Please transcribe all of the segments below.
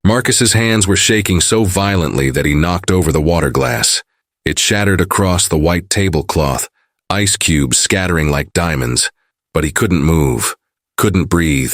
Marcus's hands were shaking so violently that he knocked over the water glass. It shattered across the white tablecloth, ice cubes scattering like diamonds. But he couldn't move, couldn't breathe,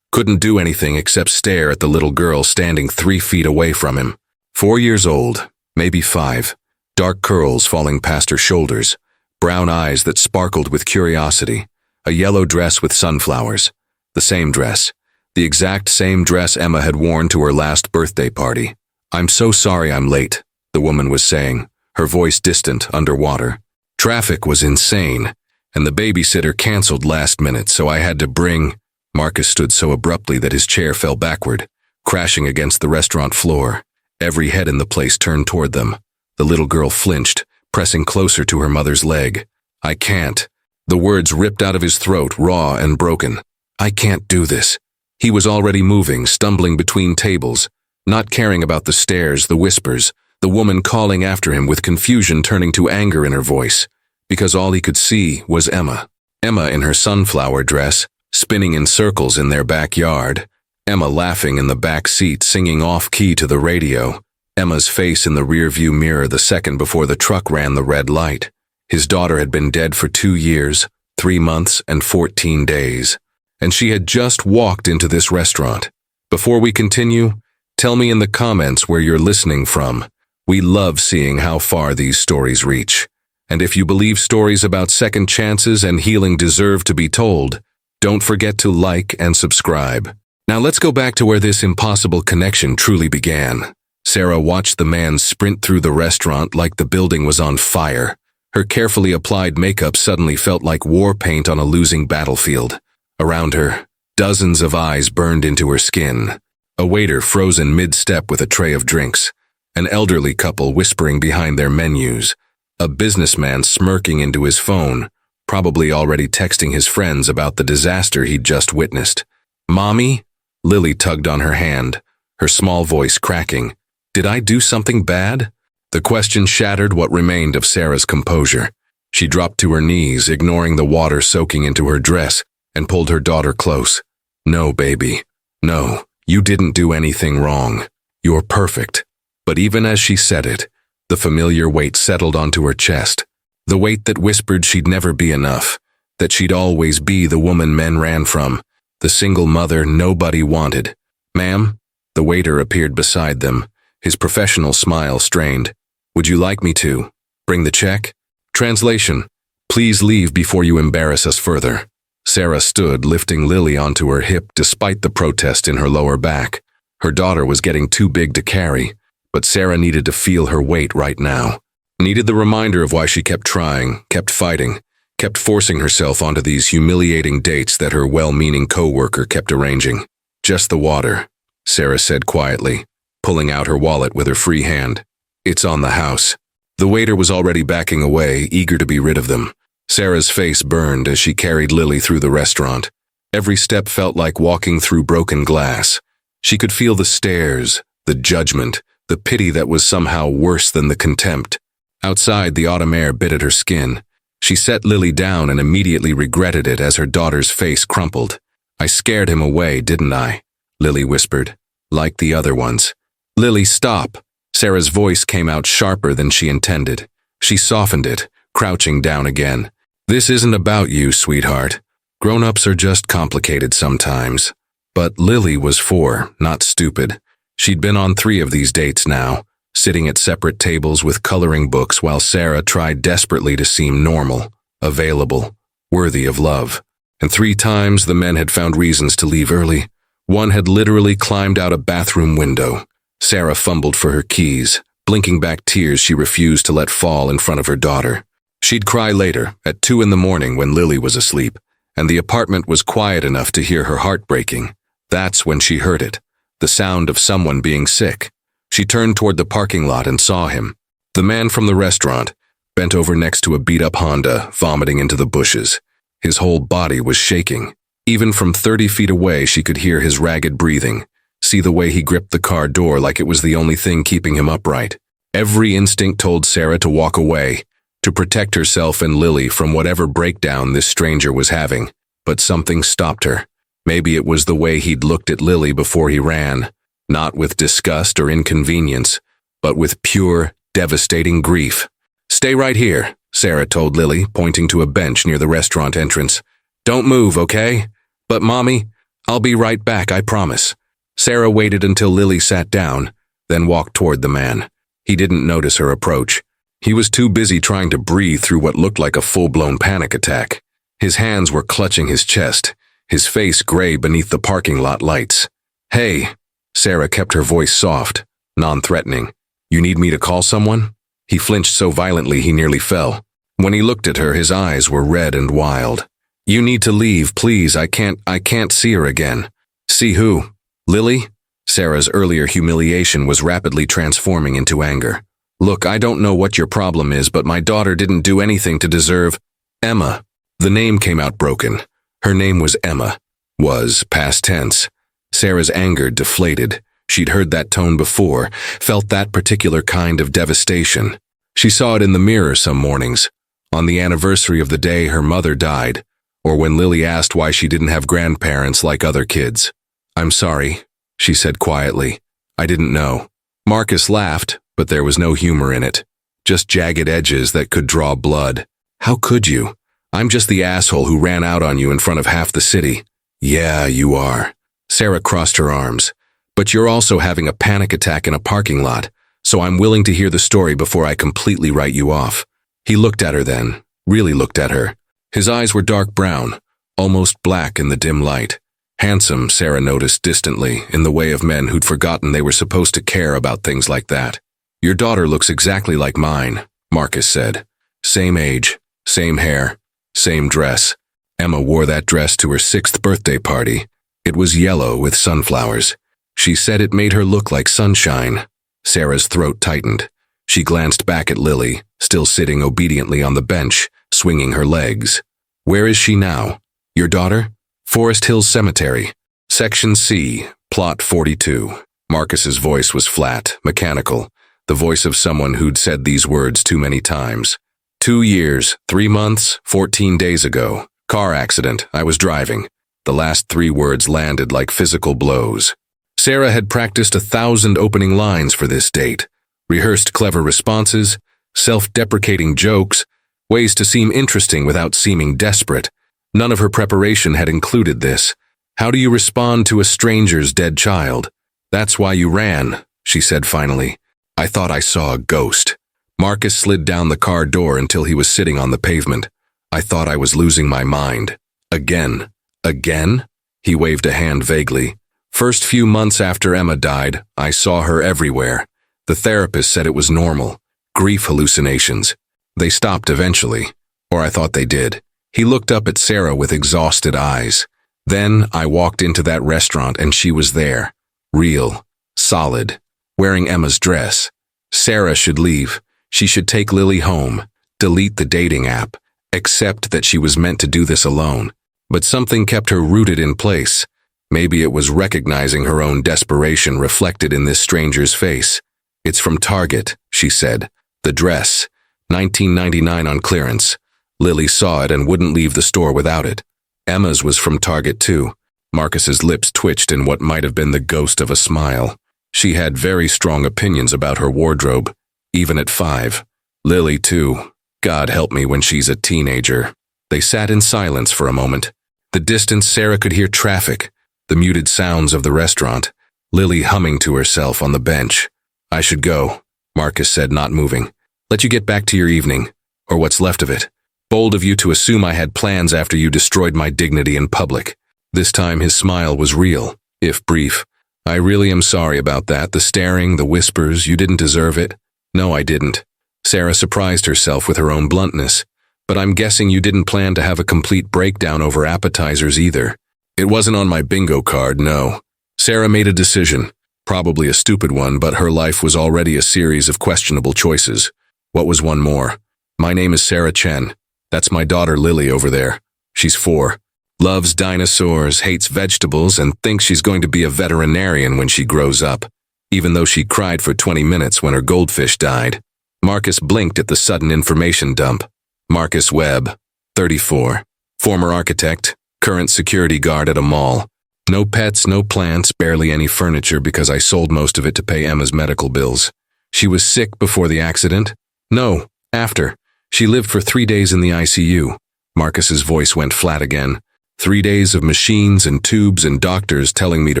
couldn't do anything except stare at the little girl standing 3 feet away from him. 4 years old, maybe 5, dark curls falling past her shoulders, brown eyes that sparkled with curiosity, a yellow dress with sunflowers. The same dress. The exact same dress Emma had worn to her last birthday party. "I'm so sorry I'm late," the woman was saying, her voice distant underwater. "Traffic was insane, and the babysitter canceled last minute, so I had to bring—" Marcus stood so abruptly that his chair fell backward, crashing against the restaurant floor. Every head in the place turned toward them. The little girl flinched, pressing closer to her mother's leg. "I can't." The words ripped out of his throat, raw and broken. "I can't do this." He was already moving, stumbling between tables, not caring about the stares, the whispers, the woman calling after him with confusion turning to anger in her voice, because all he could see was Emma. Emma in her sunflower dress, spinning in circles in their backyard. Emma laughing in the back seat, singing off-key to the radio. Emma's face in the rearview mirror the second before the truck ran the red light. His daughter had been dead for 2 years, 3 months, and 14 days. And she had just walked into this restaurant. Before we continue, tell me in the comments where you're listening from. We love seeing how far these stories reach. And if you believe stories about second chances and healing deserve to be told, don't forget to like and subscribe. Now let's go back to where this impossible connection truly began. Sarah watched the man sprint through the restaurant like the building was on fire. Her carefully applied makeup suddenly felt like war paint on a losing battlefield. Around her, dozens of eyes burned into her skin. A waiter frozen mid-step with a tray of drinks. An elderly couple whispering behind their menus. A businessman smirking into his phone, probably already texting his friends about the disaster he'd just witnessed. "Mommy?" Lily tugged on her hand, her small voice cracking. "Did I do something bad?" The question shattered what remained of Sarah's composure. She dropped to her knees, ignoring the water soaking into her dress, and pulled her daughter close. "No, baby. No, you didn't do anything wrong. You're perfect." But even as she said it, the familiar weight settled onto her chest. The weight that whispered she'd never be enough, that she'd always be the woman men ran from, the single mother nobody wanted. "Ma'am?" The waiter appeared beside them, his professional smile strained. "Would you like me to bring the check?" Translation: "Please leave before you embarrass us further." Sarah stood, lifting Lily onto her hip despite the protest in her lower back. Her daughter was getting too big to carry, but Sarah needed to feel her weight right now. Needed the reminder of why she kept trying, kept fighting, kept forcing herself onto these humiliating dates that her well-meaning co-worker kept arranging. "Just the water," Sarah said quietly, pulling out her wallet with her free hand. "It's on the house." The waiter was already backing away, eager to be rid of them. Sarah's face burned as she carried Lily through the restaurant. Every step felt like walking through broken glass. She could feel the stares, the judgment, the pity that was somehow worse than the contempt. Outside, the autumn air bit at her skin. She set Lily down and immediately regretted it as her daughter's face crumpled. "I scared him away, didn't I?" Lily whispered. "Like the other ones." "Lily, stop!" Sarah's voice came out sharper than she intended. She softened it, crouching down again. "This isn't about you, sweetheart. Grown-ups are just complicated sometimes." But Lily was 4, not stupid. She'd been on 3 of these dates now, sitting at separate tables with coloring books while Sarah tried desperately to seem normal, available, worthy of love. And 3 times the men had found reasons to leave early. One had literally climbed out a bathroom window. Sarah fumbled for her keys, blinking back tears she refused to let fall in front of her daughter. She'd cry later, at 2 in the morning when Lily was asleep, and the apartment was quiet enough to hear her heart breaking. That's when she heard it, the sound of someone being sick. She turned toward the parking lot and saw him, the man from the restaurant, bent over next to a beat-up Honda, vomiting into the bushes. His whole body was shaking. Even from 30 feet away, she could hear his ragged breathing, see the way he gripped the car door like it was the only thing keeping him upright. Every instinct told Sarah to walk away, to protect herself and Lily from whatever breakdown this stranger was having. But something stopped her. Maybe it was the way he'd looked at Lily before he ran. Not with disgust or inconvenience, but with pure, devastating grief. "Stay right here," Sarah told Lily, pointing to a bench near the restaurant entrance. "Don't move, okay? But Mommy, I'll be right back, I promise." Sarah waited until Lily sat down, then walked toward the man. He didn't notice her approach. He was too busy trying to breathe through what looked like a full-blown panic attack. His hands were clutching his chest, his face gray beneath the parking lot lights. "Hey," Sarah kept her voice soft, non-threatening. "You need me to call someone?" He flinched so violently he nearly fell. When he looked at her, his eyes were red and wild. "You need to leave, please. I can't see her again." "See who? Lily?" Sarah's earlier humiliation was rapidly transforming into anger. "Look, I don't know what your problem is, but my daughter didn't do anything to deserve—" "Emma." The name came out broken. Her name was Emma. Was, past tense. Sarah's anger deflated. She'd heard that tone before, felt that particular kind of devastation. She saw it in the mirror some mornings, on the anniversary of the day her mother died, or when Lily asked why she didn't have grandparents like other kids. "I'm sorry," she said quietly. "I didn't know." Marcus laughed, but there was no humor in it. Just jagged edges that could draw blood. "How could you? I'm just the asshole who ran out on you in front of half the city." "Yeah, you are." Sarah crossed her arms. "But you're also having a panic attack in a parking lot, so I'm willing to hear the story before I completely write you off." He looked at her then, really looked at her. His eyes were dark brown, almost black in the dim light. Handsome, Sarah noticed distantly, in the way of men who'd forgotten they were supposed to care about things like that. "Your daughter looks exactly like mine," Marcus said. "Same age, same hair, same dress." Emma wore that dress to her 6th birthday party. It was yellow with sunflowers. She said it made her look like sunshine. Sarah's throat tightened. She glanced back at Lily, still sitting obediently on the bench, swinging her legs. "Where is she now? Your daughter?" "Forest Hills Cemetery. Section C, Plot 42. Marcus's voice was flat, mechanical, the voice of someone who'd said these words too many times. 2 years, 3 months, 14 days ago. Car accident, I was driving. The last 3 words landed like physical blows. Sarah had practiced 1,000 opening lines for this date, rehearsed clever responses, self-deprecating jokes, ways to seem interesting without seeming desperate. None of her preparation had included this. "How do you respond to a stranger's dead child?" "That's why you ran," she said finally. "I thought I saw a ghost." Marcus slid down the car door until he was sitting on the pavement. "I thought I was losing my mind. Again." "Again?" He waved a hand vaguely. "First few months after Emma died, I saw her everywhere. The therapist said it was normal. Grief hallucinations. They stopped eventually. Or I thought they did." He looked up at Sarah with exhausted eyes. "Then I walked into that restaurant and she was there. Real. Solid. Wearing Emma's dress. Sarah should leave. She should take Lily home. Delete the dating app. Accept that she was meant to do this alone. But something kept her rooted in place. Maybe it was recognizing her own desperation reflected in this stranger's face. "It's from Target," she said. "The dress. $19.99 on clearance. Lily saw it and wouldn't leave the store without it." Emma's was from Target too. Marcus's lips twitched in what might have been the ghost of a smile. She had very strong opinions about her wardrobe, even at 5. Lily too. God help me when she's a teenager. They sat in silence for a moment. The distance, Sarah could hear traffic, the muted sounds of the restaurant, Lily humming to herself on the bench. "I should go," Marcus said, not moving. "Let you get back to your evening, or what's left of it. Bold of you to assume I had plans after you destroyed my dignity in public." This time his smile was real, if brief. "I really am sorry about that, the staring, the whispers, you didn't deserve it." "No, I didn't." Sarah surprised herself with her own bluntness. "But I'm guessing you didn't plan to have a complete breakdown over appetizers either." "It wasn't on my bingo card, no." Sarah made a decision, probably a stupid one, but her life was already a series of questionable choices. What was one more? "My name is Sarah Chen. That's my daughter Lily over there. She's 4. Loves dinosaurs, hates vegetables, and thinks she's going to be a veterinarian when she grows up, even though she cried for 20 minutes when her goldfish died." Marcus blinked at the sudden information dump. Marcus Webb, 34. Former architect, current security guard at a mall. No pets, no plants, barely any furniture because I sold most of it to pay Emma's medical bills. She was sick before the accident? No, after. She lived for 3 days in the ICU. Marcus's voice went flat again. 3 days of machines and tubes and doctors telling me to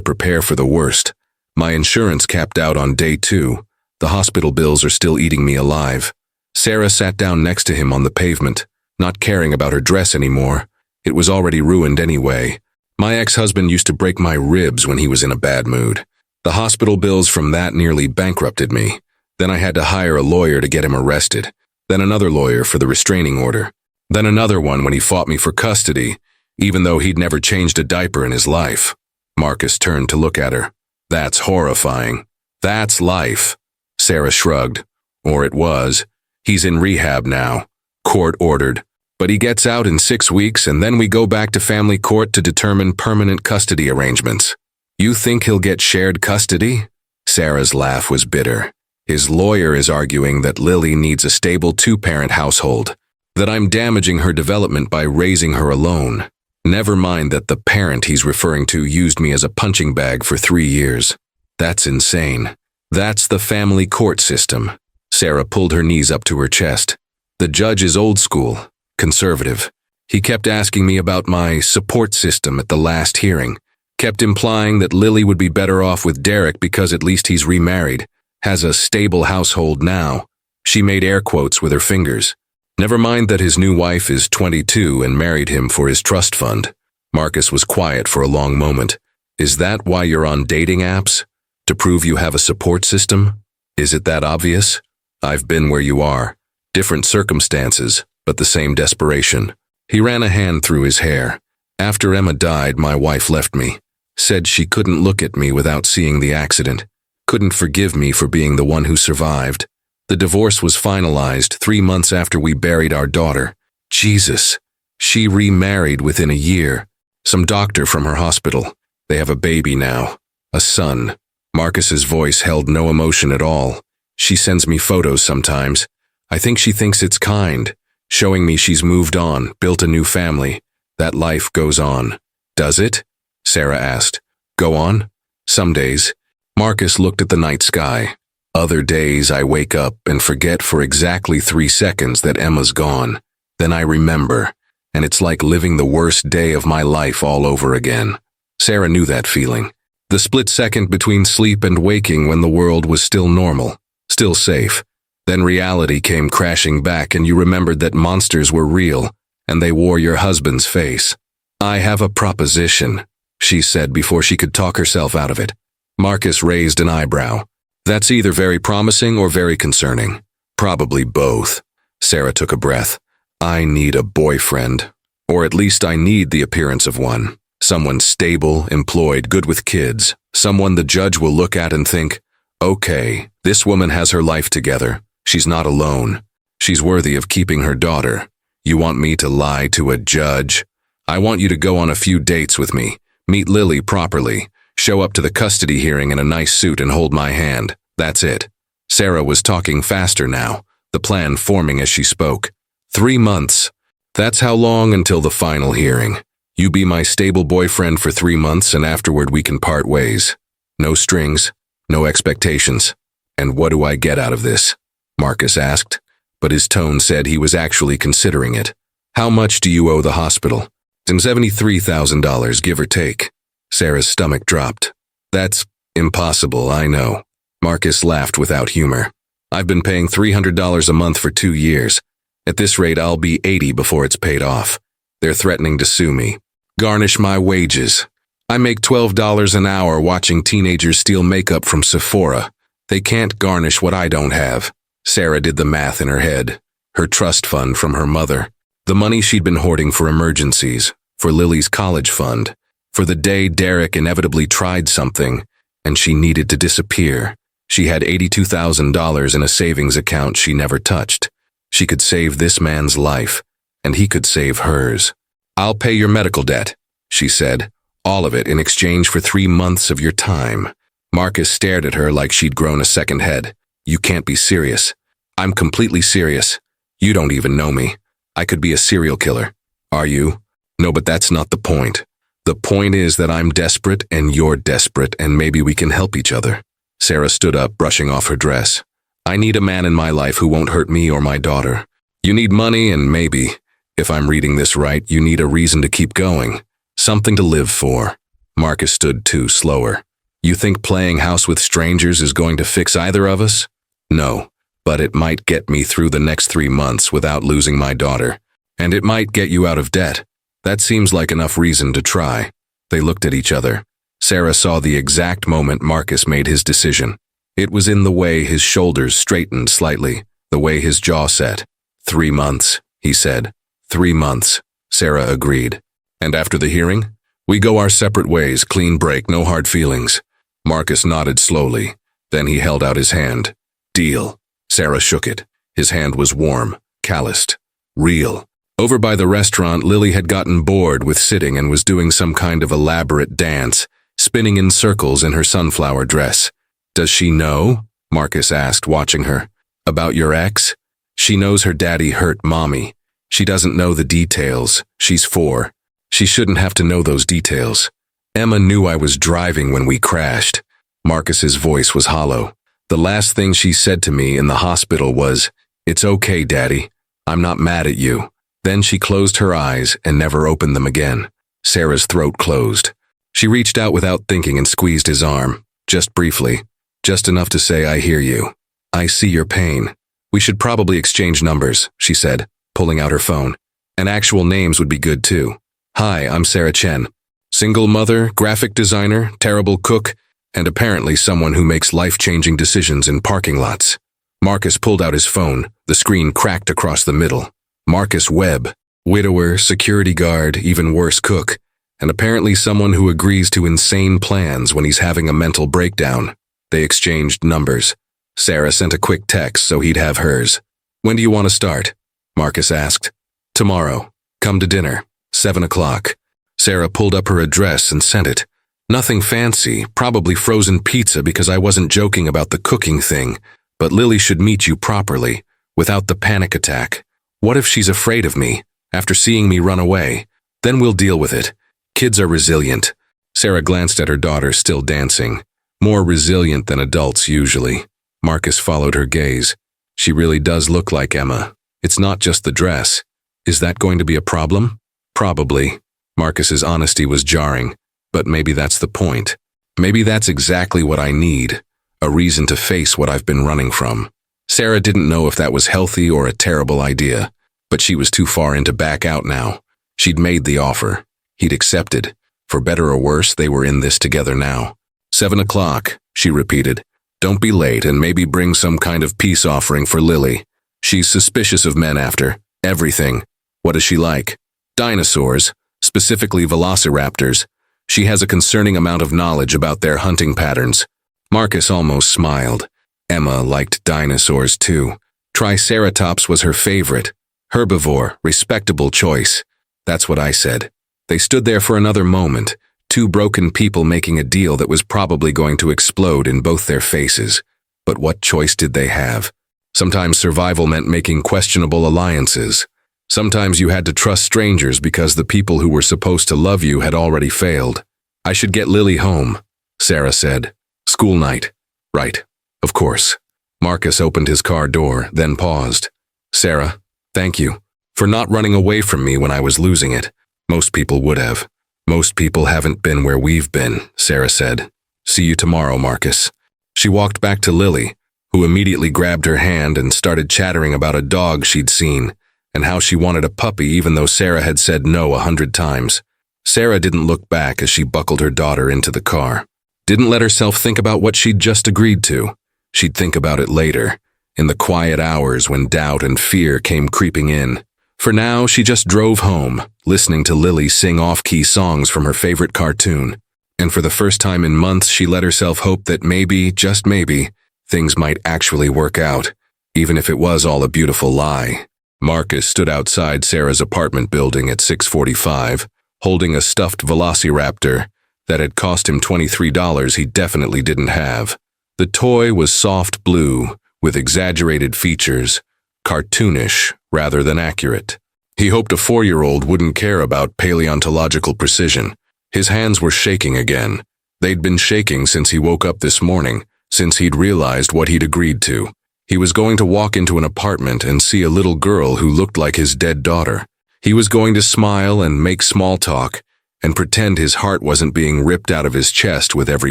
prepare for the worst. My insurance capped out on day 2. The hospital bills are still eating me alive. Sarah sat down next to him on the pavement, not caring about her dress anymore. It was already ruined anyway. My ex-husband used to break my ribs when he was in a bad mood. The hospital bills from that nearly bankrupted me. Then I had to hire a lawyer to get him arrested. Then another lawyer for the restraining order. Then another one when he fought me for custody, even though he'd never changed a diaper in his life. Marcus turned to look at her. That's horrifying. That's life. Sarah shrugged. Or it was. He's in rehab now. Court ordered. But he gets out in 6 weeks and then we go back to family court to determine permanent custody arrangements. You think he'll get shared custody? Sarah's laugh was bitter. His lawyer is arguing that Lily needs a stable 2-parent household, that I'm damaging her development by raising her alone. Never mind that the parent he's referring to used me as a punching bag for 3 years. That's insane. That's the family court system. Sarah pulled her knees up to her chest. The judge is old school, conservative. He kept asking me about my support system at the last hearing. Kept implying that Lily would be better off with Derek because at least he's remarried, has a stable household now. She made air quotes with her fingers. Never mind that his new wife is 22 and married him for his trust fund. Marcus was quiet for a long moment. Is that why you're on dating apps? To prove you have a support system? Is it that obvious? I've been where you are. Different circumstances, but the same desperation. He ran a hand through his hair. After Emma died, my wife left me. Said she couldn't look at me without seeing the accident. Couldn't forgive me for being the one who survived. The divorce was finalized 3 months after we buried our daughter. Jesus. She remarried within a year. Some doctor from her hospital. They have a baby now. A son. Marcus's voice held no emotion at all. She sends me photos sometimes. I think she thinks it's kind, showing me she's moved on, built a new family. That life goes on. Does it? Sarah asked. Go on? Some days. Marcus looked at the night sky. Other days I wake up and forget for exactly 3 seconds that Emma's gone. Then I remember, and it's like living the worst day of my life all over again. Sarah knew that feeling. The split second between sleep and waking when the world was still normal, still safe. Then reality came crashing back and you remembered that monsters were real, and they wore your husband's face. I have a proposition, she said before she could talk herself out of it. Marcus raised an eyebrow. That's either very promising or very concerning. Probably both. Sarah took a breath. I need a boyfriend. Or at least I need the appearance of one. Someone stable, employed, good with kids. Someone the judge will look at and think, okay, this woman has her life together. She's not alone. She's worthy of keeping her daughter. You want me to lie to a judge? I want you to go on a few dates with me, meet Lily properly, show up to the custody hearing in a nice suit and hold my hand. That's it. Sarah was talking faster now, the plan forming as she spoke. 3 months. That's how long until the final hearing. You be my stable boyfriend for 3 months and afterward we can part ways. No strings, no expectations. And what do I get out of this? Marcus asked, but his tone said he was actually considering it. How much do you owe the hospital? $73,000, give or take. Sarah's stomach dropped. That's impossible, I know. Marcus laughed without humor. I've been paying $300 a month for 2 years. At this rate, I'll be 80 before it's paid off. They're threatening to sue me. Garnish my wages. I make $12 an hour watching teenagers steal makeup from Sephora. They can't garnish what I don't have. Sarah did the math in her head. Her trust fund from her mother. The money she'd been hoarding for emergencies, for Lily's college fund, for the day Derek inevitably tried something, and she needed to disappear. She had $82,000 in a savings account she never touched. She could save this man's life, and he could save hers. I'll pay your medical debt, she said, all of it in exchange for 3 months of your time. Marcus stared at her like she'd grown a second head. You can't be serious. I'm completely serious. You don't even know me. I could be a serial killer. Are you? No, but that's not the point. The point is that I'm desperate and you're desperate and maybe we can help each other. Sarah stood up, brushing off her dress. I need a man in my life who won't hurt me or my daughter. You need money and maybe, if I'm reading this right, you need a reason to keep going. Something to live for. Marcus stood too, slower. You think playing house with strangers is going to fix either of us? No, but it might get me through the next 3 months without losing my daughter. And it might get you out of debt. That seems like enough reason to try. They looked at each other. Sarah saw the exact moment Marcus made his decision. It was in the way his shoulders straightened slightly, the way his jaw set. 3 months, he said. 3 months, Sarah agreed. And after the hearing? We go our separate ways, clean break, no hard feelings. Marcus nodded slowly. Then he held out his hand. Deal. Sarah shook it. His hand was warm, calloused, real. Over by the restaurant, Lily had gotten bored with sitting and was doing some kind of elaborate dance, spinning in circles in her sunflower dress. Does she know? Marcus asked, watching her. About your ex? She knows her daddy hurt mommy. She doesn't know the details. She's 4. She shouldn't have to know those details. Emma knew I was driving when we crashed. Marcus's voice was hollow. The last thing she said to me in the hospital was, "It's okay, Daddy. I'm not mad at you." Then she closed her eyes and never opened them again. Sarah's throat closed. She reached out without thinking and squeezed his arm, just briefly, just enough to say, "I hear you. I see your pain. We should probably exchange numbers," she said, pulling out her phone. And actual names would be good too. "Hi, I'm Sarah Chen. Single mother, graphic designer, terrible cook, and apparently someone who makes life-changing decisions in parking lots." Marcus pulled out his phone. The screen cracked across the middle. Marcus Webb, widower, security guard, even worse cook, and apparently someone who agrees to insane plans when he's having a mental breakdown. They exchanged numbers. Sarah sent a quick text so he'd have hers. "When do you want to start?" Marcus asked. "Tomorrow. Come to dinner. 7 o'clock. Sarah pulled up her address and sent it. Nothing fancy, probably frozen pizza because I wasn't joking about the cooking thing, but Lily should meet you properly, without the panic attack. What if she's afraid of me, after seeing me run away? Then we'll deal with it. Kids are resilient." Sarah glanced at her daughter, still dancing. More resilient than adults usually. Marcus followed her gaze. She really does look like Emma. It's not just the dress. Is that going to be a problem? Probably. Marcus's honesty was jarring, but maybe that's the point. Maybe that's exactly what I need. A reason to face what I've been running from. Sarah didn't know if that was healthy or a terrible idea, but she was too far in to back out now. She'd made the offer. He'd accepted. For better or worse, they were in this together now. 7 o'clock, she repeated. Don't be late and maybe bring some kind of peace offering for Lily. She's suspicious of men after everything. What is she like? Dinosaurs, specifically velociraptors. She has a concerning amount of knowledge about their hunting patterns. Marcus almost smiled. Emma liked dinosaurs too. Triceratops was her favorite. Herbivore, respectable choice. That's what I said. They stood there for another moment, two broken people making a deal that was probably going to explode in both their faces. But what choice did they have? Sometimes survival meant making questionable alliances. Sometimes you had to trust strangers because the people who were supposed to love you had already failed. "I should get Lily home," Sarah said. "School night." "Right. Of course." Marcus opened his car door, then paused. "Sarah, thank you for not running away from me when I was losing it. Most people would have. Most people haven't been where we've been," Sarah said. "See you tomorrow, Marcus." She walked back to Lily, who immediately grabbed her hand and started chattering about a dog she'd seen, and how she wanted a puppy even though Sarah had said no 100 times. Sarah didn't look back as she buckled her daughter into the car. Didn't let herself think about what she'd just agreed to. She'd think about it later, in the quiet hours when doubt and fear came creeping in. For now, she just drove home, listening to Lily sing off-key songs from her favorite cartoon. And for the first time in months, she let herself hope that maybe, just maybe, things might actually work out, even if it was all a beautiful lie. Marcus stood outside Sarah's apartment building at 6:45, holding a stuffed velociraptor that had cost him $23 he definitely didn't have. The toy was soft blue, with exaggerated features, cartoonish rather than accurate. He hoped a 4-year-old wouldn't care about paleontological precision. His hands were shaking again. They'd been shaking since he woke up this morning, since he'd realized what he'd agreed to. He was going to walk into an apartment and see a little girl who looked like his dead daughter. He was going to smile and make small talk and pretend his heart wasn't being ripped out of his chest with every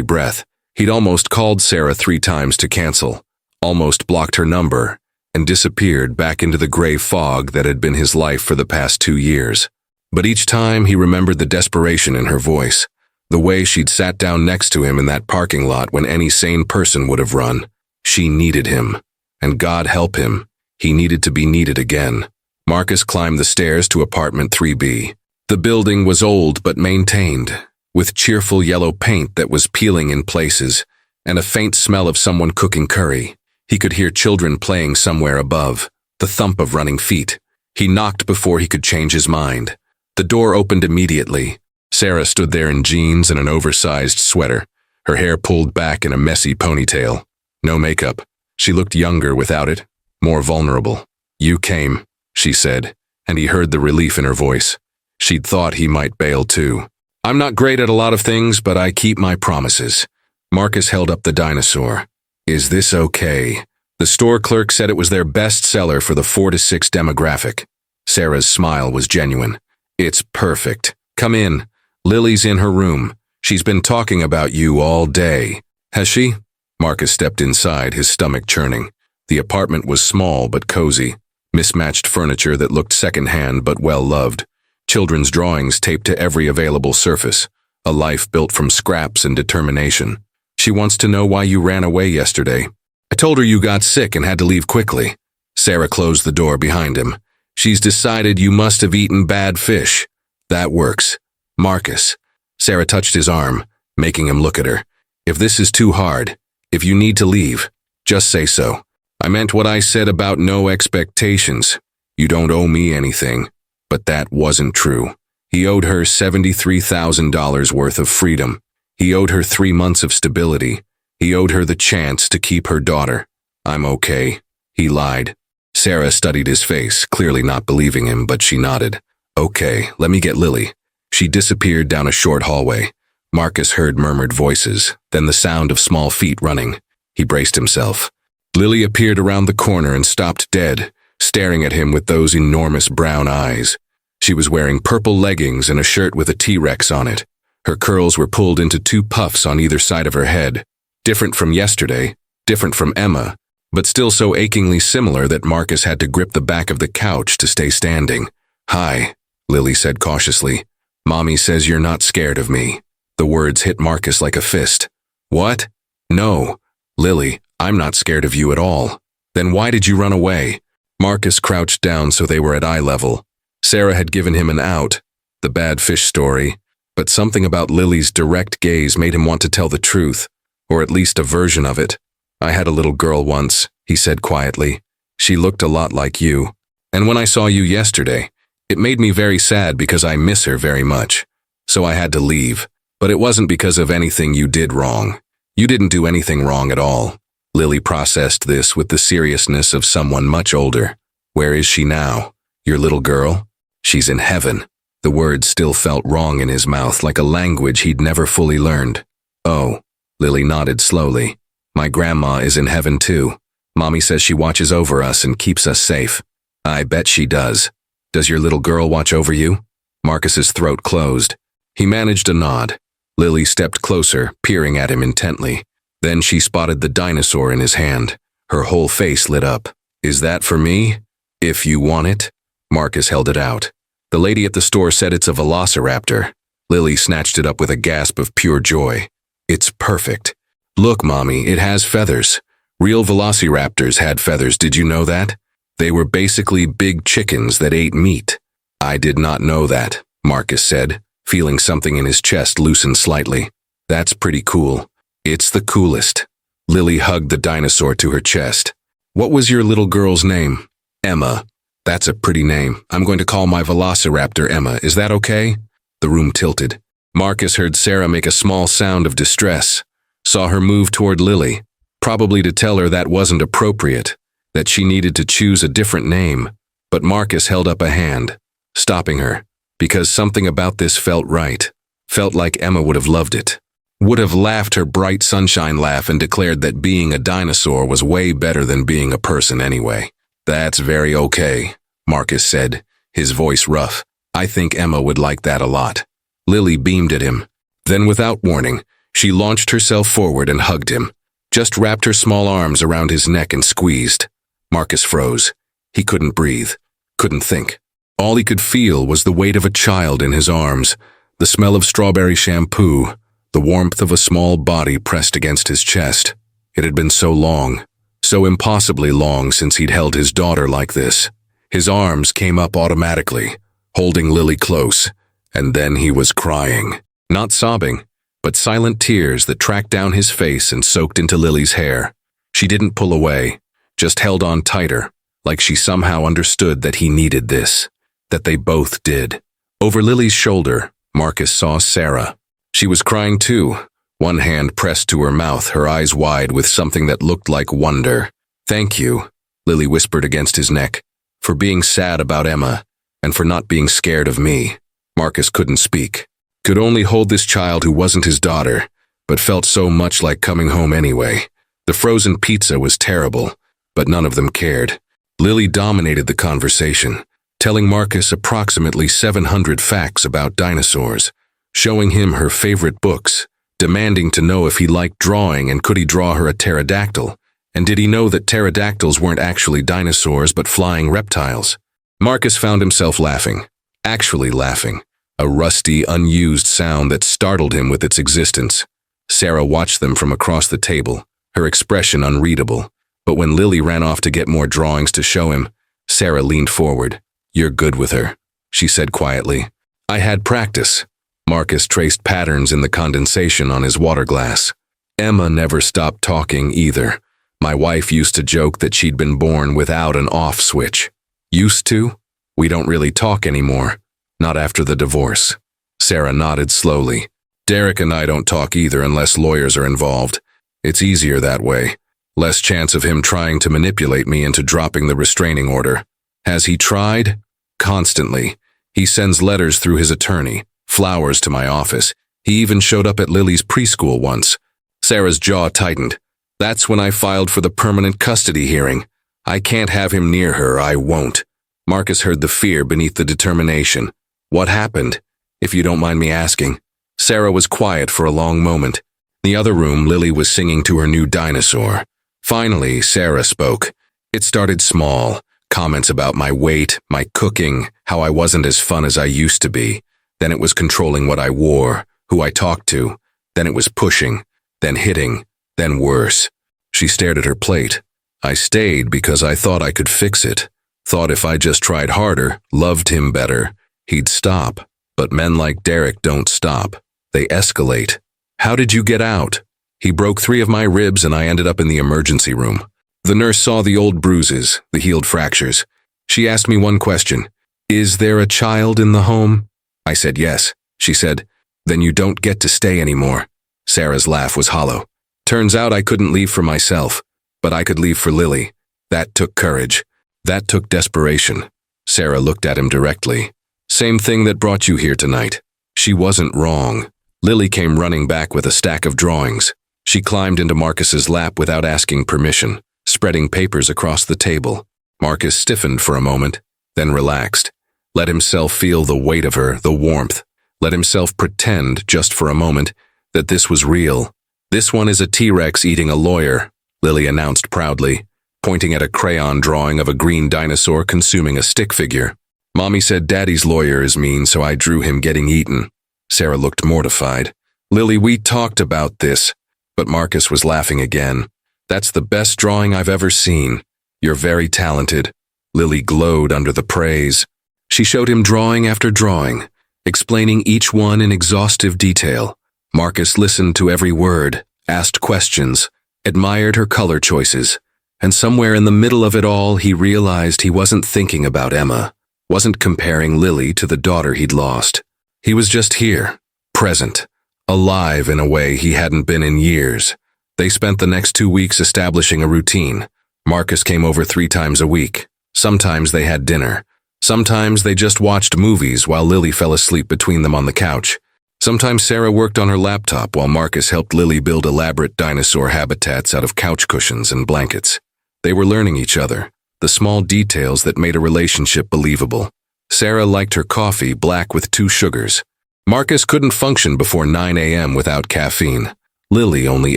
breath. He'd almost called Sarah 3 times to cancel, almost blocked her number, and disappeared back into the gray fog that had been his life for the past 2 years. But each time he remembered the desperation in her voice, the way she'd sat down next to him in that parking lot when any sane person would have run. She needed him. And God help him, he needed to be needed again. Marcus climbed the stairs to apartment 3B. The building was old but maintained, with cheerful yellow paint that was peeling in places, and a faint smell of someone cooking curry. He could hear children playing somewhere above, the thump of running feet. He knocked before he could change his mind. The door opened immediately. Sarah stood there in jeans and an oversized sweater, her hair pulled back in a messy ponytail. No makeup. She looked younger without it, more vulnerable. "You came," she said, and he heard the relief in her voice. She'd thought he might bail too. "I'm not great at a lot of things, but I keep my promises." Marcus held up the dinosaur. "Is this okay?" The store clerk said it was their best seller for the 4 to 6 demographic. Sarah's smile was genuine. "It's perfect. Come in. Lily's in her room. She's been talking about you all day." "Has she?" Marcus stepped inside, his stomach churning. The apartment was small but cozy, mismatched furniture that looked secondhand but well-loved, children's drawings taped to every available surface, a life built from scraps and determination. "She wants to know why you ran away yesterday." "I told her you got sick and had to leave quickly." Sarah closed the door behind him. "She's decided you must have eaten bad fish." "That works." "Marcus." Sarah touched his arm, making him look at her. "If this is too hard, if you need to leave, just say so. I meant what I said about no expectations. You don't owe me anything." But that wasn't true. He owed her $73,000 worth of freedom. He owed her 3 months of stability. He owed her the chance to keep her daughter. "I'm okay." He lied. Sarah studied his face, clearly not believing him, but she nodded. "Okay, let me get Lily." She disappeared down a short hallway. Marcus heard murmured voices, then the sound of small feet running. He braced himself. Lily appeared around the corner and stopped dead, staring at him with those enormous brown eyes. She was wearing purple leggings and a shirt with a T-Rex on it. Her curls were pulled into 2 puffs on either side of her head. Different from yesterday, different from Emma, but still so achingly similar that Marcus had to grip the back of the couch to stay standing. "Hi," Lily said cautiously. "Mommy says you're not scared of me." The words hit Marcus like a fist. "What?" "No, Lily, I'm not scared of you at all." "Then why did you run away?" Marcus crouched down so they were at eye level. Sarah had given him an out, the bad fish story, but something about Lily's direct gaze made him want to tell the truth, or at least a version of it. "I had a little girl once," he said quietly. "She looked a lot like you. And when I saw you yesterday, it made me very sad because I miss her very much. So I had to leave. But it wasn't because of anything you did wrong. You didn't do anything wrong at all." Lily processed this with the seriousness of someone much older. "Where is she now? Your little girl?" "She's in heaven." The words still felt wrong in his mouth, like a language he'd never fully learned. "Oh," Lily nodded slowly. "My grandma is in heaven too. Mommy says she watches over us and keeps us safe." "I bet she does. Does your little girl watch over you?" Marcus's throat closed. He managed a nod. Lily stepped closer, peering at him intently. Then she spotted the dinosaur in his hand. Her whole face lit up. "Is that for me?" "If you want it." Marcus held it out. "The lady at the store said it's a velociraptor." Lily snatched it up with a gasp of pure joy. "It's perfect. Look, Mommy, it has feathers. Real velociraptors had feathers, did you know that? They were basically big chickens that ate meat." "I did not know that," Marcus said, feeling something in his chest loosen slightly. "That's pretty cool." "It's the coolest." Lily hugged the dinosaur to her chest. "What was your little girl's name?" "Emma." "That's a pretty name. I'm going to call my velociraptor Emma. Is that okay?" The room tilted. Marcus heard Sarah make a small sound of distress, saw her move toward Lily, probably to tell her that wasn't appropriate, that she needed to choose a different name. But Marcus held up a hand, stopping her, because something about this felt right. Felt like Emma would have loved it. Would have laughed her bright sunshine laugh and declared that being a dinosaur was way better than being a person anyway. That's very okay, Marcus said, his voice rough. I think Emma would like that a lot. Lily beamed at him. Then without warning, she launched herself forward and hugged him. Just wrapped her small arms around his neck and squeezed. Marcus froze. He couldn't breathe. Couldn't think. All he could feel was the weight of a child in his arms, the smell of strawberry shampoo, the warmth of a small body pressed against his chest. It had been so long, so impossibly long since he'd held his daughter like this. His arms came up automatically, holding Lily close, and then he was crying. Not sobbing, but silent tears that tracked down his face and soaked into Lily's hair. She didn't pull away, just held on tighter, like she somehow understood that he needed this, that they both did. Over Lily's shoulder, Marcus saw Sarah. She was crying too, one hand pressed to her mouth, her eyes wide with something that looked like wonder. "Thank you," Lily whispered against his neck, "for being sad about Emma, and for not being scared of me." Marcus couldn't speak. Could only hold this child who wasn't his daughter, but felt so much like coming home anyway. The frozen pizza was terrible, but none of them cared. Lily dominated the conversation, telling Marcus approximately 700 facts about dinosaurs, showing him her favorite books, demanding to know if he liked drawing and could he draw her a pterodactyl, and did he know that pterodactyls weren't actually dinosaurs but flying reptiles. Marcus found himself laughing, actually laughing, a rusty, unused sound that startled him with its existence. Sarah watched them from across the table, her expression unreadable, but when Lily ran off to get more drawings to show him, Sarah leaned forward. "You're good with her," she said quietly. "I had practice." Marcus traced patterns in the condensation on his water glass. "Emma never stopped talking either. My wife used to joke that she'd been born without an off switch." "Used to? We don't really talk anymore. Not after the divorce." Sarah nodded slowly. "Derek and I don't talk either unless lawyers are involved. It's easier that way. Less chance of him trying to manipulate me into dropping the restraining order. Has he tried? Constantly. He sends letters through his attorney, flowers to my office. He even showed up at Lily's preschool once." Sarah's jaw tightened. "That's when I filed for the permanent custody hearing. I can't have him near her, I won't." Marcus heard the fear beneath the determination. "What happened, if you don't mind me asking?" Sarah was quiet for a long moment. In the other room, Lily was singing to her new dinosaur. Finally, Sarah spoke. It started small, comments about my weight, my cooking, how I wasn't as fun as I used to be. Then it was controlling what I wore, who I talked to. Then it was pushing, then hitting, then worse. She stared at her plate. I stayed because I thought I could fix it. Thought if I just tried harder, loved him better, he'd stop. But men like Derek don't stop. They escalate. "How did you get out?" "He broke 3 of my ribs and I ended up in the emergency room." The nurse saw the old bruises, the healed fractures. She asked me one question. "Is there a child in the home?" I said yes. She said, "Then you don't get to stay anymore." Sarah's laugh was hollow. "Turns out I couldn't leave for myself, but I could leave for Lily. That took courage. That took desperation." Sarah looked at him directly. "Same thing that brought you here tonight." She wasn't wrong. Lily came running back with a stack of drawings. She climbed into Marcus's lap without asking permission, spreading papers across the table. Marcus stiffened for a moment, then relaxed. Let himself feel the weight of her, the warmth. Let himself pretend, just for a moment, that this was real. "This one is a T-Rex eating a lawyer," Lily announced proudly, pointing at a crayon drawing of a green dinosaur consuming a stick figure. "Mommy said Daddy's lawyer is mean, so I drew him getting eaten." Sarah looked mortified. "Lily, we talked about this." But Marcus was laughing again. "That's the best drawing I've ever seen. You're very talented." Lily glowed under the praise. She showed him drawing after drawing, explaining each one in exhaustive detail. Marcus listened to every word, asked questions, admired her color choices, and somewhere in the middle of it all he realized he wasn't thinking about Emma, wasn't comparing Lily to the daughter he'd lost. He was just here, present, alive in a way he hadn't been in years. They spent the next 2 weeks establishing a routine. Marcus came over 3 times a week. Sometimes they had dinner. Sometimes they just watched movies while Lily fell asleep between them on the couch. Sometimes Sarah worked on her laptop while Marcus helped Lily build elaborate dinosaur habitats out of couch cushions and blankets. They were learning each other, the small details that made a relationship believable. Sarah liked her coffee black with 2 sugars. Marcus couldn't function before 9 a.m. without caffeine. Lily only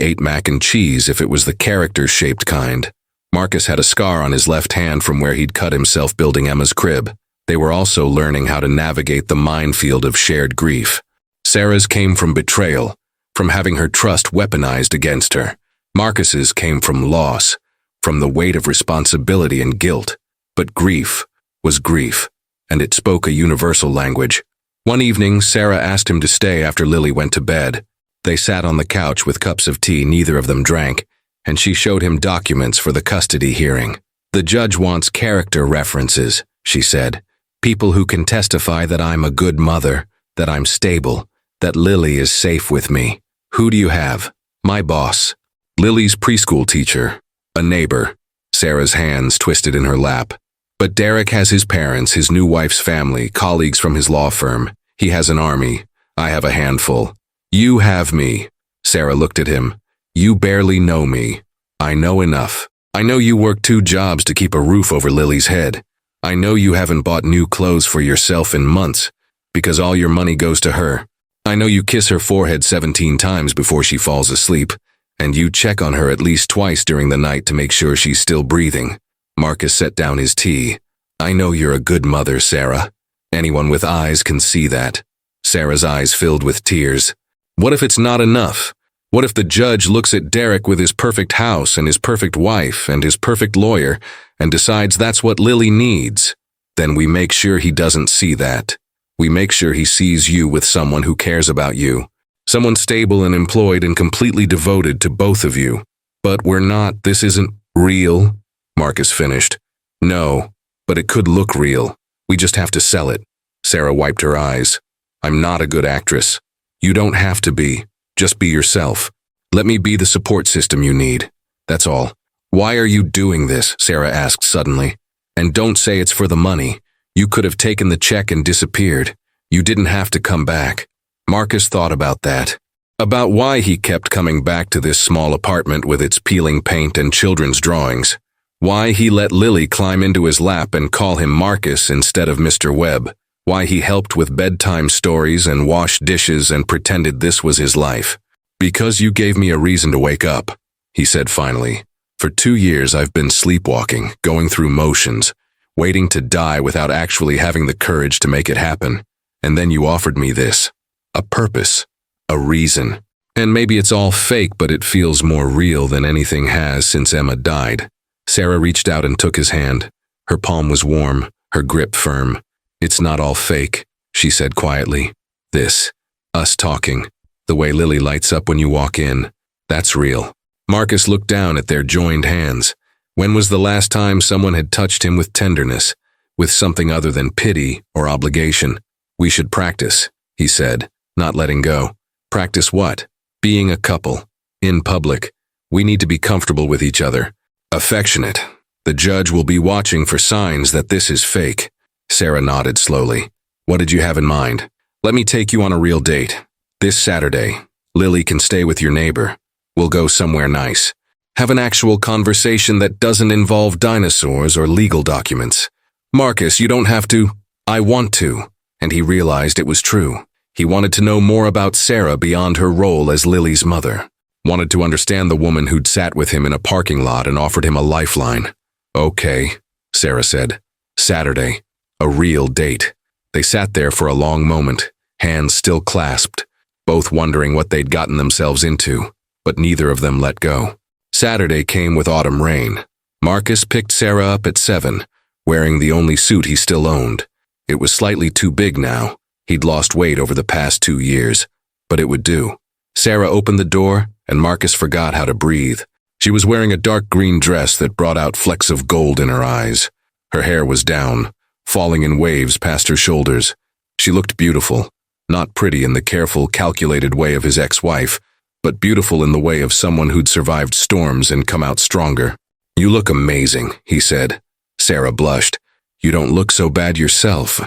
ate mac and cheese if it was the character-shaped kind. Marcus had a scar on his left hand from where he'd cut himself building Emma's crib. They were also learning how to navigate the minefield of shared grief. Sarah's came from betrayal, from having her trust weaponized against her. Marcus's came from loss, from the weight of responsibility and guilt. But grief was grief, and it spoke a universal language. One evening, Sarah asked him to stay after Lily went to bed. They sat on the couch with cups of tea neither of them drank, and she showed him documents for the custody hearing. "The judge wants character references," she said. "People who can testify that I'm a good mother, that I'm stable, that Lily is safe with me." "Who do you have?" "My boss." "Lily's preschool teacher." "A neighbor." Sarah's hands twisted in her lap. "But Derek has his parents, his new wife's family, colleagues from his law firm. He has an army. I have a handful." "You have me." Sarah looked at him. "You barely know me. I know enough. I know you work 2 jobs to keep a roof over Lily's head. I know you haven't bought new clothes for yourself in months, because all your money goes to her. I know you kiss her forehead 17 times before she falls asleep, and you check on her at least twice during the night to make sure she's still breathing." Marcus set down his tea. "I know you're a good mother, Sarah. Anyone with eyes can see that." Sarah's eyes filled with tears. "What if it's not enough? What if the judge looks at Derek with his perfect house and his perfect wife and his perfect lawyer and decides that's what Lily needs? Then we make sure he doesn't see that. We make sure he sees you with someone who cares about you, someone stable and employed and completely devoted to both of you." "But we're not. This isn't real," Marcus finished. "No, but it could look real. We just have to sell it." Sarah wiped her eyes. "I'm not a good actress. You don't have to be. Just be yourself. Let me be the support system you need. That's all." "Why are you doing this?" Sarah asked suddenly. "And don't say it's for the money. You could have taken the check and disappeared. You didn't have to come back." Marcus thought about that. About why he kept coming back to this small apartment with its peeling paint and children's drawings. Why he let Lily climb into his lap and call him Marcus instead of Mr. Webb. Why he helped with bedtime stories and washed dishes and pretended this was his life. "Because you gave me a reason to wake up," he said finally. "For 2 years I've been sleepwalking, going through motions, waiting to die without actually having the courage to make it happen. And then you offered me this. A purpose. A reason. And maybe it's all fake, but it feels more real than anything has since Emma died." Sarah reached out and took his hand. Her palm was warm, her grip firm. "It's not all fake," she said quietly. "This, us talking, the way Lily lights up when you walk in, that's real." Marcus looked down at their joined hands. When was the last time someone had touched him with tenderness, with something other than pity or obligation? "We should practice," he said, not letting go. "Practice what?" "Being a couple. In public. We need to be comfortable with each other. Affectionate. The judge will be watching for signs that this is fake." Sarah nodded slowly. "What did you have in mind?" "Let me take you on a real date. This Saturday. Lily can stay with your neighbor. We'll go somewhere nice. Have an actual conversation that doesn't involve dinosaurs or legal documents." "Marcus, you don't have to." "I want to." And he realized it was true. He wanted to know more about Sarah beyond her role as Lily's mother. Wanted to understand the woman who'd sat with him in a parking lot and offered him a lifeline. "Okay," Sarah said. "Saturday. A real date." They sat there for a long moment, hands still clasped, both wondering what they'd gotten themselves into, but neither of them let go. Saturday came with autumn rain. Marcus picked Sarah up at 7, wearing the only suit he still owned. It was slightly too big now. He'd lost weight over the past 2 years, but it would do. Sarah opened the door, and Marcus forgot how to breathe. She was wearing a dark green dress that brought out flecks of gold in her eyes. Her hair was down, falling in waves past her shoulders. She looked beautiful, not pretty in the careful, calculated way of his ex-wife, but beautiful in the way of someone who'd survived storms and come out stronger. "You look amazing," he said. Sarah blushed. "You don't look so bad yourself."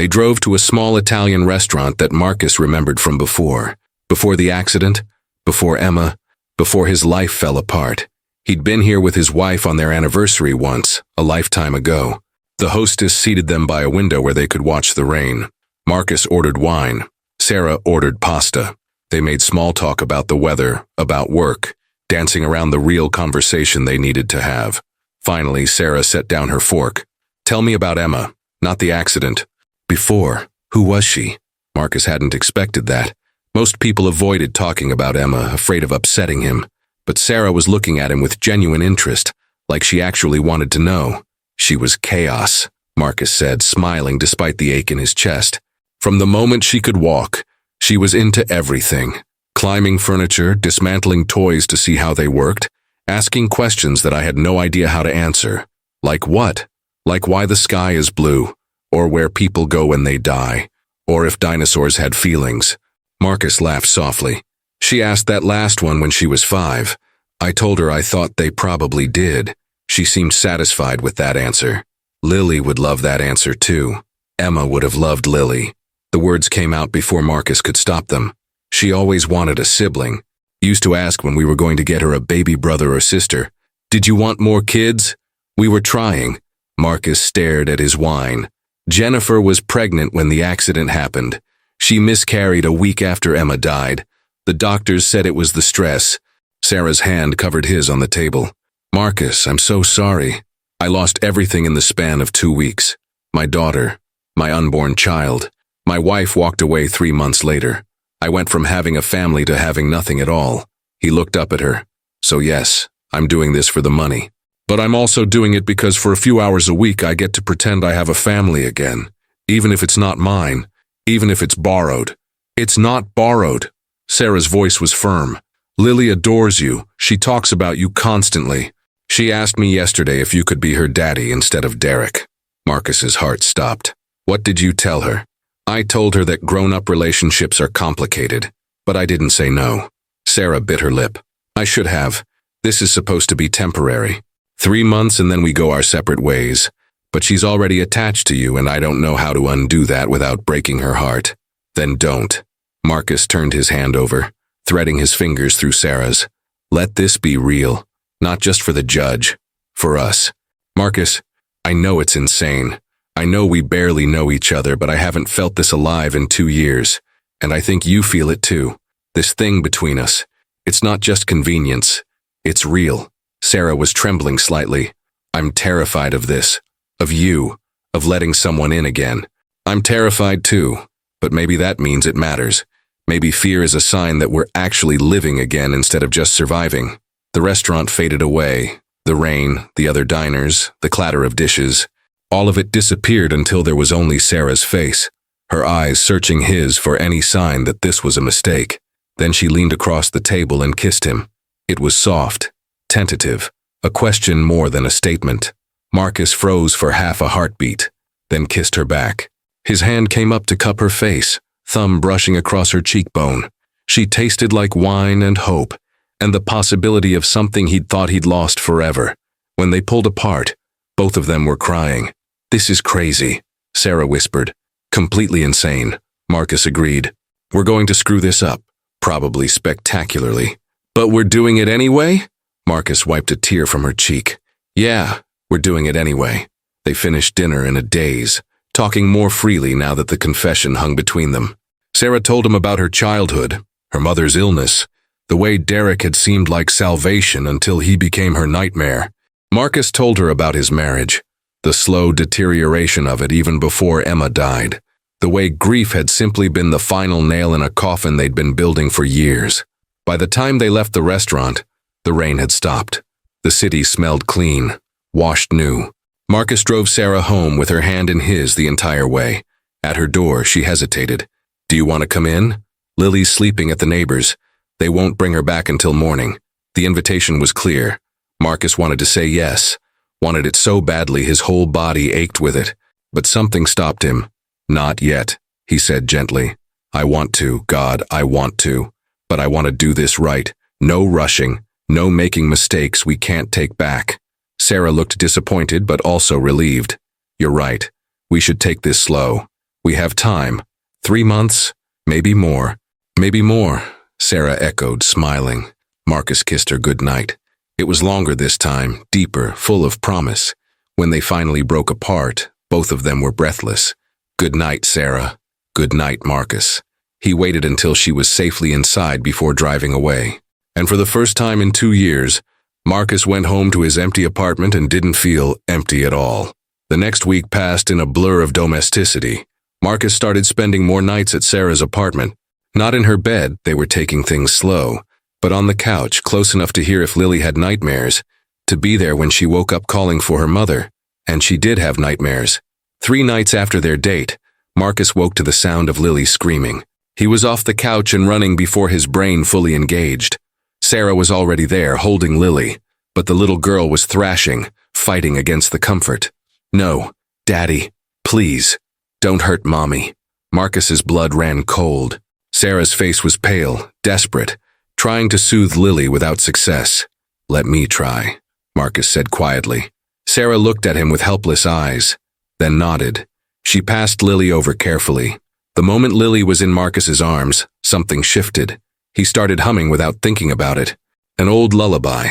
They drove to a small Italian restaurant that Marcus remembered from before. Before the accident, before Emma, before his life fell apart. He'd been here with his wife on their anniversary once, a lifetime ago. The hostess seated them by a window where they could watch the rain. Marcus ordered wine. Sarah ordered pasta. They made small talk about the weather, about work, dancing around the real conversation they needed to have. Finally, Sarah set down her fork. "Tell me about Emma, not the accident." Before, who was she? Marcus hadn't expected that. Most people avoided talking about Emma, afraid of upsetting him. But Sarah was looking at him with genuine interest, like she actually wanted to know. "She was chaos," Marcus said, smiling despite the ache in his chest. "From the moment she could walk, she was into everything. Climbing furniture, dismantling toys to see how they worked, asking questions that I had no idea how to answer. Like what? Like why the sky is blue, or where people go when they die, or if dinosaurs had feelings." Marcus laughed softly. "She asked that last one when she was 5. I told her I thought they probably did. She seemed satisfied with that answer. Lily would love that answer too. Emma would have loved Lily." The words came out before Marcus could stop them. "She always wanted a sibling. Used to ask when we were going to get her a baby brother or sister. 'Did you want more kids?' We were trying." Marcus stared at his wine. "Jennifer was pregnant when the accident happened. She miscarried a week after Emma died. The doctors said it was the stress." Sarah's hand covered his on the table. "Marcus, I'm so sorry. I lost everything in the span of 2 weeks. My daughter, my unborn child. My wife walked away 3 months later. I went from having a family to having nothing at all." He looked up at her. "So yes, I'm doing this for the money. But I'm also doing it because for a few hours a week I get to pretend I have a family again. Even if it's not mine. Even if it's borrowed." "It's not borrowed." Sarah's voice was firm. "Lily adores you. She talks about you constantly. She asked me yesterday if you could be her daddy instead of Derek." Marcus's heart stopped. "What did you tell her?" "I told her that grown-up relationships are complicated, but I didn't say no." Sarah bit her lip. "I should have. This is supposed to be temporary. 3 months and then we go our separate ways. But she's already attached to you and I don't know how to undo that without breaking her heart." "Then don't." Marcus turned his hand over, threading his fingers through Sarah's. "Let this be real, not just for the judge, for us." "Marcus, I know it's insane. I know we barely know each other, but I haven't felt this alive in 2 years. And I think you feel it too. This thing between us. It's not just convenience. It's real." Sarah was trembling slightly. "I'm terrified of this. Of you. Of letting someone in again. I'm terrified too. But maybe that means it matters. Maybe fear is a sign that we're actually living again instead of just surviving." The restaurant faded away. The rain, the other diners, the clatter of dishes. All of it disappeared until there was only Sarah's face, her eyes searching his for any sign that this was a mistake. Then she leaned across the table and kissed him. It was soft, tentative, a question more than a statement. Marcus froze for half a heartbeat, then kissed her back. His hand came up to cup her face, thumb brushing across her cheekbone. She tasted like wine and hope, and the possibility of something he'd thought he'd lost forever. When they pulled apart, both of them were crying. "This is crazy," Sarah whispered. "Completely insane," Marcus agreed. "We're going to screw this up, probably spectacularly." "But we're doing it anyway?" Marcus wiped a tear from her cheek. "Yeah. We're doing it anyway." They finished dinner in a daze, talking more freely now that the confession hung between them. Sarah told him about her childhood, her mother's illness, the way Derek had seemed like salvation until he became her nightmare. Marcus told her about his marriage, the slow deterioration of it even before Emma died, the way grief had simply been the final nail in a coffin they'd been building for years. By the time they left the restaurant, the rain had stopped. The city smelled clean, washed new. Marcus drove Sarah home with her hand in his the entire way. At her door, she hesitated. "Do you want to come in? Lily's sleeping at the neighbor's. They won't bring her back until morning." The invitation was clear. Marcus wanted to say yes, wanted it so badly his whole body ached with it. But something stopped him. "Not yet," he said gently. "I want to, God, I want to. But I want to do this right. No rushing, no making mistakes we can't take back." Sarah looked disappointed but also relieved. "You're right. We should take this slow. We have time. 3 months? Maybe more. Maybe more, Sarah echoed, smiling. Marcus kissed her good night. It was longer this time, deeper, full of promise. When they finally broke apart, both of them were breathless. Good night, Sarah. Good night, Marcus. He waited until she was safely inside before driving away. And for the first time in 2 years, Marcus went home to his empty apartment and didn't feel empty at all. The next week passed in a blur of domesticity. Marcus started spending more nights at Sarah's apartment. Not in her bed, they were taking things slow, but on the couch, close enough to hear if Lily had nightmares, to be there when she woke up calling for her mother. And she did have nightmares. 3 nights after their date, Marcus woke to the sound of Lily screaming. He was off the couch and running before his brain fully engaged. Sarah was already there, holding Lily, but the little girl was thrashing, fighting against the comfort. No, Daddy, please, don't hurt Mommy. Marcus's blood ran cold. Sarah's face was pale, desperate, trying to soothe Lily without success. Let me try, Marcus said quietly. Sarah looked at him with helpless eyes, then nodded. She passed Lily over carefully. The moment Lily was in Marcus's arms, something shifted. He started humming without thinking about it. An old lullaby,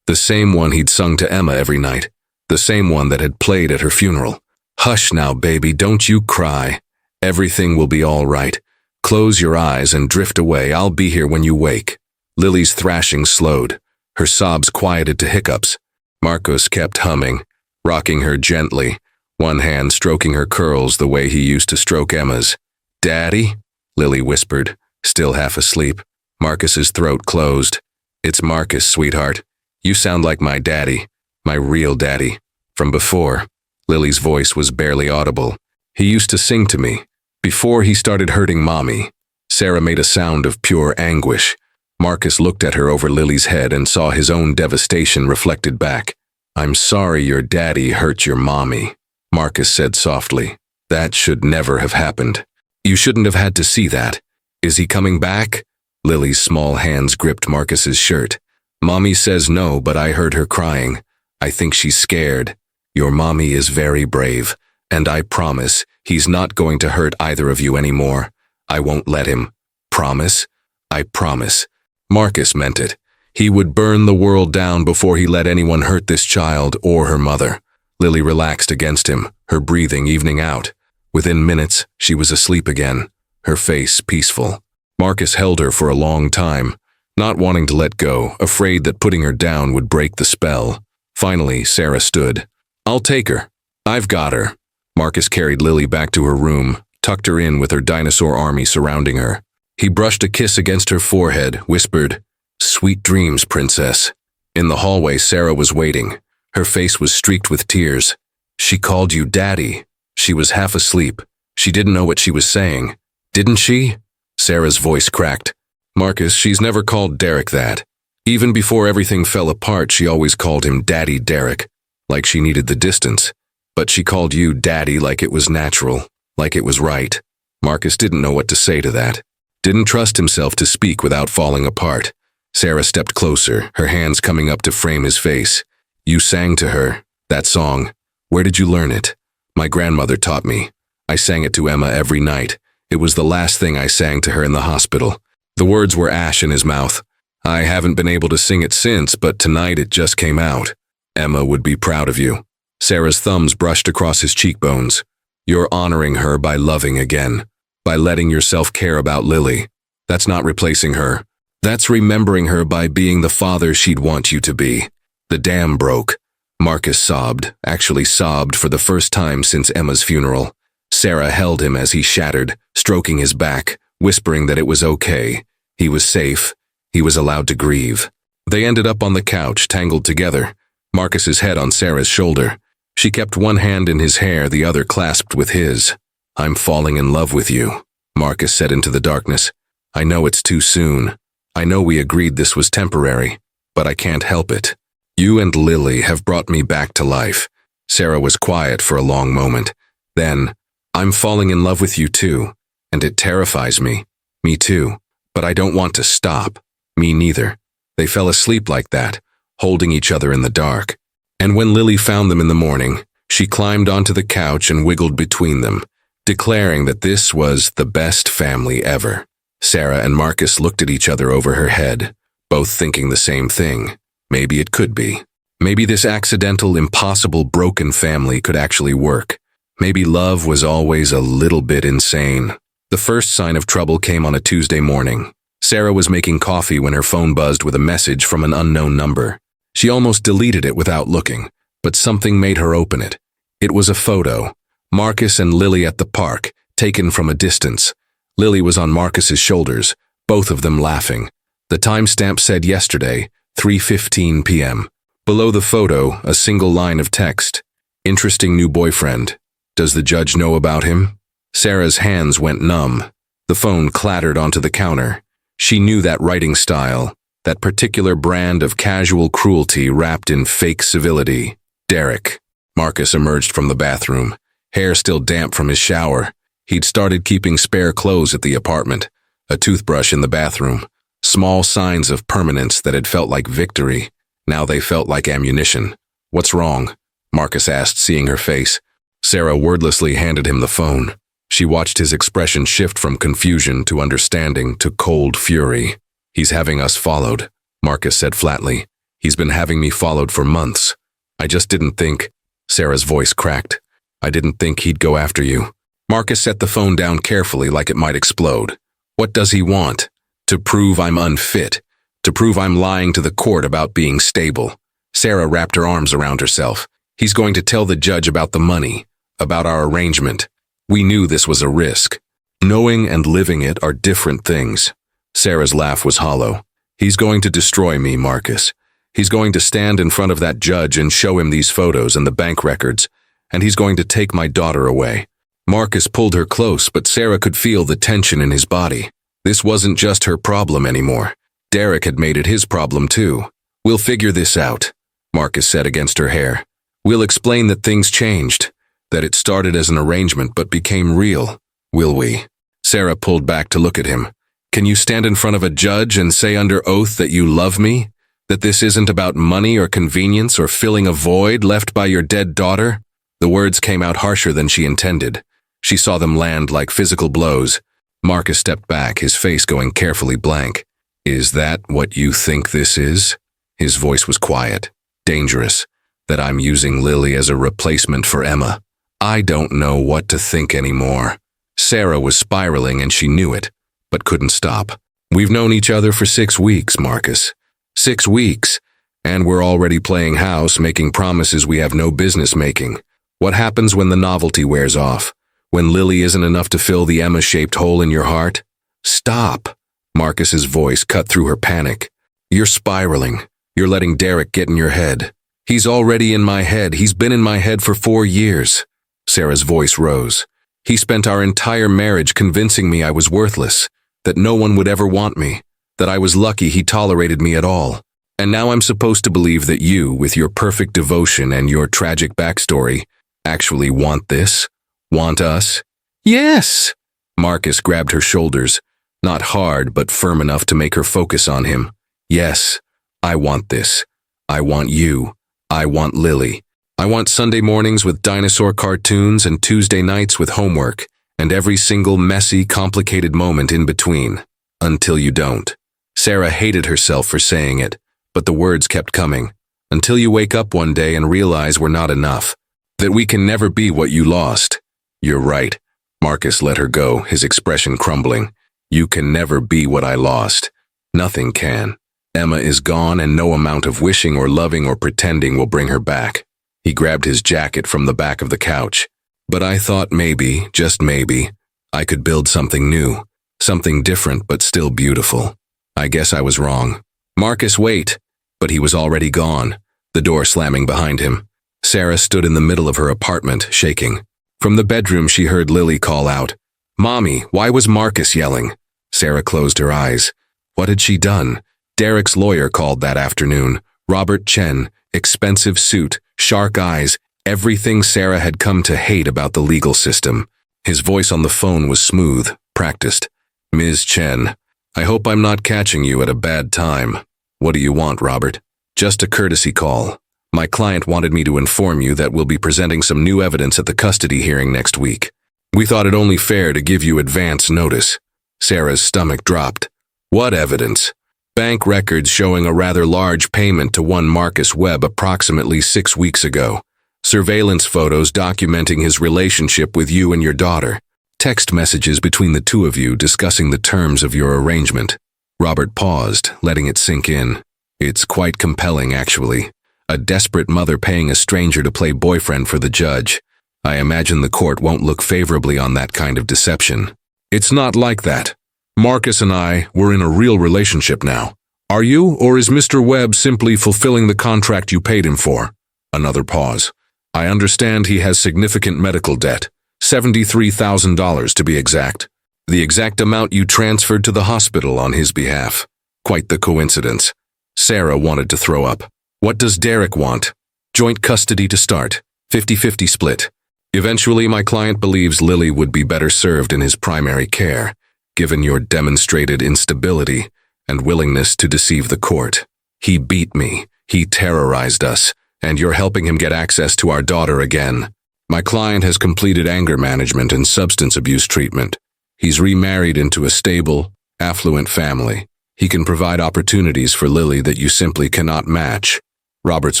the same one he'd sung to Emma every night, the same one that had played at her funeral. Hush now, baby, don't you cry. Everything will be all right. Close your eyes and drift away. I'll be here when you wake. Lily's thrashing slowed. Her sobs quieted to hiccups. Marcus kept humming, rocking her gently, one hand stroking her curls the way he used to stroke Emma's. Daddy? Lily whispered, still half asleep. Marcus's throat closed. It's Marcus, sweetheart. You sound like my daddy, my real daddy, from before. Lily's voice was barely audible. He used to sing to me, before he started hurting Mommy. Sarah made a sound of pure anguish. Marcus looked at her over Lily's head and saw his own devastation reflected back. I'm sorry your daddy hurt your Mommy, Marcus said softly. That should never have happened. You shouldn't have had to see that. Is he coming back? Lily's small hands gripped Marcus's shirt. Mommy says no, but I heard her crying. I think she's scared. Your Mommy is very brave, and I promise he's not going to hurt either of you anymore. I won't let him. Promise? I promise. Marcus meant it. He would burn the world down before he let anyone hurt this child or her mother. Lily relaxed against him, her breathing evening out. Within minutes, she was asleep again, her face peaceful. Marcus held her for a long time, not wanting to let go, afraid that putting her down would break the spell. Finally, Sarah stood. I'll take her. I've got her. Marcus carried Lily back to her room, tucked her in with her dinosaur army surrounding her. He brushed a kiss against her forehead, whispered, Sweet dreams, princess. In the hallway, Sarah was waiting. Her face was streaked with tears. She called you Daddy. She was half asleep. She didn't know what she was saying. Didn't she? Sarah's voice cracked. Marcus, she's never called Derek that. Even before everything fell apart, she always called him Daddy Derek, like she needed the distance. But she called you Daddy like it was natural, like it was right. Marcus didn't know what to say to that. Didn't trust himself to speak without falling apart. Sarah stepped closer, her hands coming up to frame his face. You sang to her, that song. Where did you learn it? My grandmother taught me. I sang it to Emma every night. It was the last thing I sang to her in the hospital. The words were ash in his mouth. I haven't been able to sing it since, but tonight it just came out. Emma would be proud of you. Sarah's thumbs brushed across his cheekbones. You're honoring her by loving again, by letting yourself care about Lily. That's not replacing her. That's remembering her by being the father she'd want you to be. The dam broke. Marcus sobbed, actually sobbed for the first time since Emma's funeral. Sarah held him as he shattered, stroking his back, whispering that it was okay. He was safe. He was allowed to grieve. They ended up on the couch, tangled together, Marcus's head on Sarah's shoulder. She kept one hand in his hair, the other clasped with his. I'm falling in love with you, Marcus said into the darkness. I know it's too soon. I know we agreed this was temporary, but I can't help it. You and Lily have brought me back to life. Sarah was quiet for a long moment. Then, I'm falling in love with you too, and it terrifies me. Me too. But I don't want to stop. Me neither. They fell asleep like that, holding each other in the dark. And when Lily found them in the morning, she climbed onto the couch and wiggled between them, declaring that this was the best family ever. Sarah and Marcus looked at each other over her head, both thinking the same thing. Maybe it could be. Maybe this accidental, impossible, broken family could actually work. Maybe love was always a little bit insane. The first sign of trouble came on a Tuesday morning. Sarah was making coffee when her phone buzzed with a message from an unknown number. She almost deleted it without looking, but something made her open it. It was a photo. Marcus and Lily at the park, taken from a distance. Lily was on Marcus's shoulders, both of them laughing. The timestamp said yesterday, 3:15 p.m. Below the photo, a single line of text. Interesting new boyfriend. Does the judge know about him? Sarah's hands went numb. The phone clattered onto the counter. She knew that writing style, that particular brand of casual cruelty wrapped in fake civility. Derek. Marcus emerged from the bathroom, hair still damp from his shower. He'd started keeping spare clothes at the apartment, a toothbrush in the bathroom, small signs of permanence that had felt like victory. Now they felt like ammunition. What's wrong? Marcus asked, seeing her face. Sarah wordlessly handed him the phone. She watched his expression shift from confusion to understanding to cold fury. He's having us followed, Marcus said flatly. He's been having me followed for months. I just didn't think. Sarah's voice cracked. I didn't think he'd go after you. Marcus set the phone down carefully like it might explode. What does he want? To prove I'm unfit. To prove I'm lying to the court about being stable. Sarah wrapped her arms around herself. He's going to tell the judge about the money, about our arrangement. We knew this was a risk. Knowing and living it are different things. Sarah's laugh was hollow. He's going to destroy me, Marcus. He's going to stand in front of that judge and show him these photos and the bank records, and he's going to take my daughter away. Marcus pulled her close, but Sarah could feel the tension in his body. This wasn't just her problem anymore. Derek had made it his problem too. We'll figure this out, Marcus said against her hair. We'll explain that things changed, that it started as an arrangement but became real. Will we? Sarah pulled back to look at him. Can you stand in front of a judge and say under oath that you love me? That this isn't about money or convenience or filling a void left by your dead daughter? The words came out harsher than she intended. She saw them land like physical blows. Marcus stepped back, his face going carefully blank. Is that what you think this is? His voice was quiet, dangerous. That I'm using Lily as a replacement for Emma. I don't know what to think anymore. Sarah was spiraling and she knew it, but couldn't stop. We've known each other for 6 weeks, Marcus. 6 weeks, and we're already playing house, making promises we have no business making. What happens when the novelty wears off? When Lily isn't enough to fill the Emma-shaped hole in your heart? Stop! Marcus's voice cut through her panic. You're spiraling. You're letting Derek get in your head. He's already in my head. He's been in my head for 4 years. Sarah's voice rose. He spent our entire marriage convincing me I was worthless, that no one would ever want me, that I was lucky he tolerated me at all. And now I'm supposed to believe that you, with your perfect devotion and your tragic backstory, actually want this? Want us? Yes! Marcus grabbed her shoulders, not hard but firm enough to make her focus on him. Yes, I want this. I want you. I want Lily. I want Sunday mornings with dinosaur cartoons and Tuesday nights with homework, and every single messy, complicated moment in between. Until you don't. Sarah hated herself for saying it, but the words kept coming. Until you wake up one day and realize we're not enough. That we can never be what you lost. You're right. Marcus let her go, his expression crumbling. You can never be what I lost. Nothing can. Emma is gone and no amount of wishing or loving or pretending will bring her back. He grabbed his jacket from the back of the couch. But I thought maybe, just maybe, I could build something new. Something different but still beautiful. I guess I was wrong. Marcus, wait. But he was already gone, the door slamming behind him. Sarah stood in the middle of her apartment, shaking. From the bedroom she heard Lily call out, Mommy, why was Marcus yelling? Sarah closed her eyes. What had she done? Derek's lawyer called that afternoon. Robert Chen, expensive suit, shark eyes, everything Sarah had come to hate about the legal system. His voice on the phone was smooth, practiced. Ms. Chen, I hope I'm not catching you at a bad time. What do you want, Robert? Just a courtesy call. My client wanted me to inform you that we'll be presenting some new evidence at the custody hearing next week. We thought it only fair to give you advance notice. Sarah's stomach dropped. What evidence? Bank records showing a rather large payment to one Marcus Webb approximately 6 weeks ago. Surveillance photos documenting his relationship with you and your daughter. Text messages between the two of you discussing the terms of your arrangement. Robert paused, letting it sink in. It's quite compelling, actually. A desperate mother paying a stranger to play boyfriend for the judge. I imagine the court won't look favorably on that kind of deception. It's not like that. Marcus and I were in a real relationship now. Are you, or is Mr. Webb simply fulfilling the contract you paid him for? Another pause. I understand he has significant medical debt. $73,000 to be exact. The exact amount you transferred to the hospital on his behalf. Quite the coincidence. Sarah wanted to throw up. What does Derek want? Joint custody to start. 50-50 split. Eventually, my client believes Lily would be better served in his primary care, given your demonstrated instability and willingness to deceive the court. He beat me, he terrorized us, and you're helping him get access to our daughter again. My client has completed anger management and substance abuse treatment. He's remarried into a stable, affluent family. He can provide opportunities for Lily that you simply cannot match. Robert's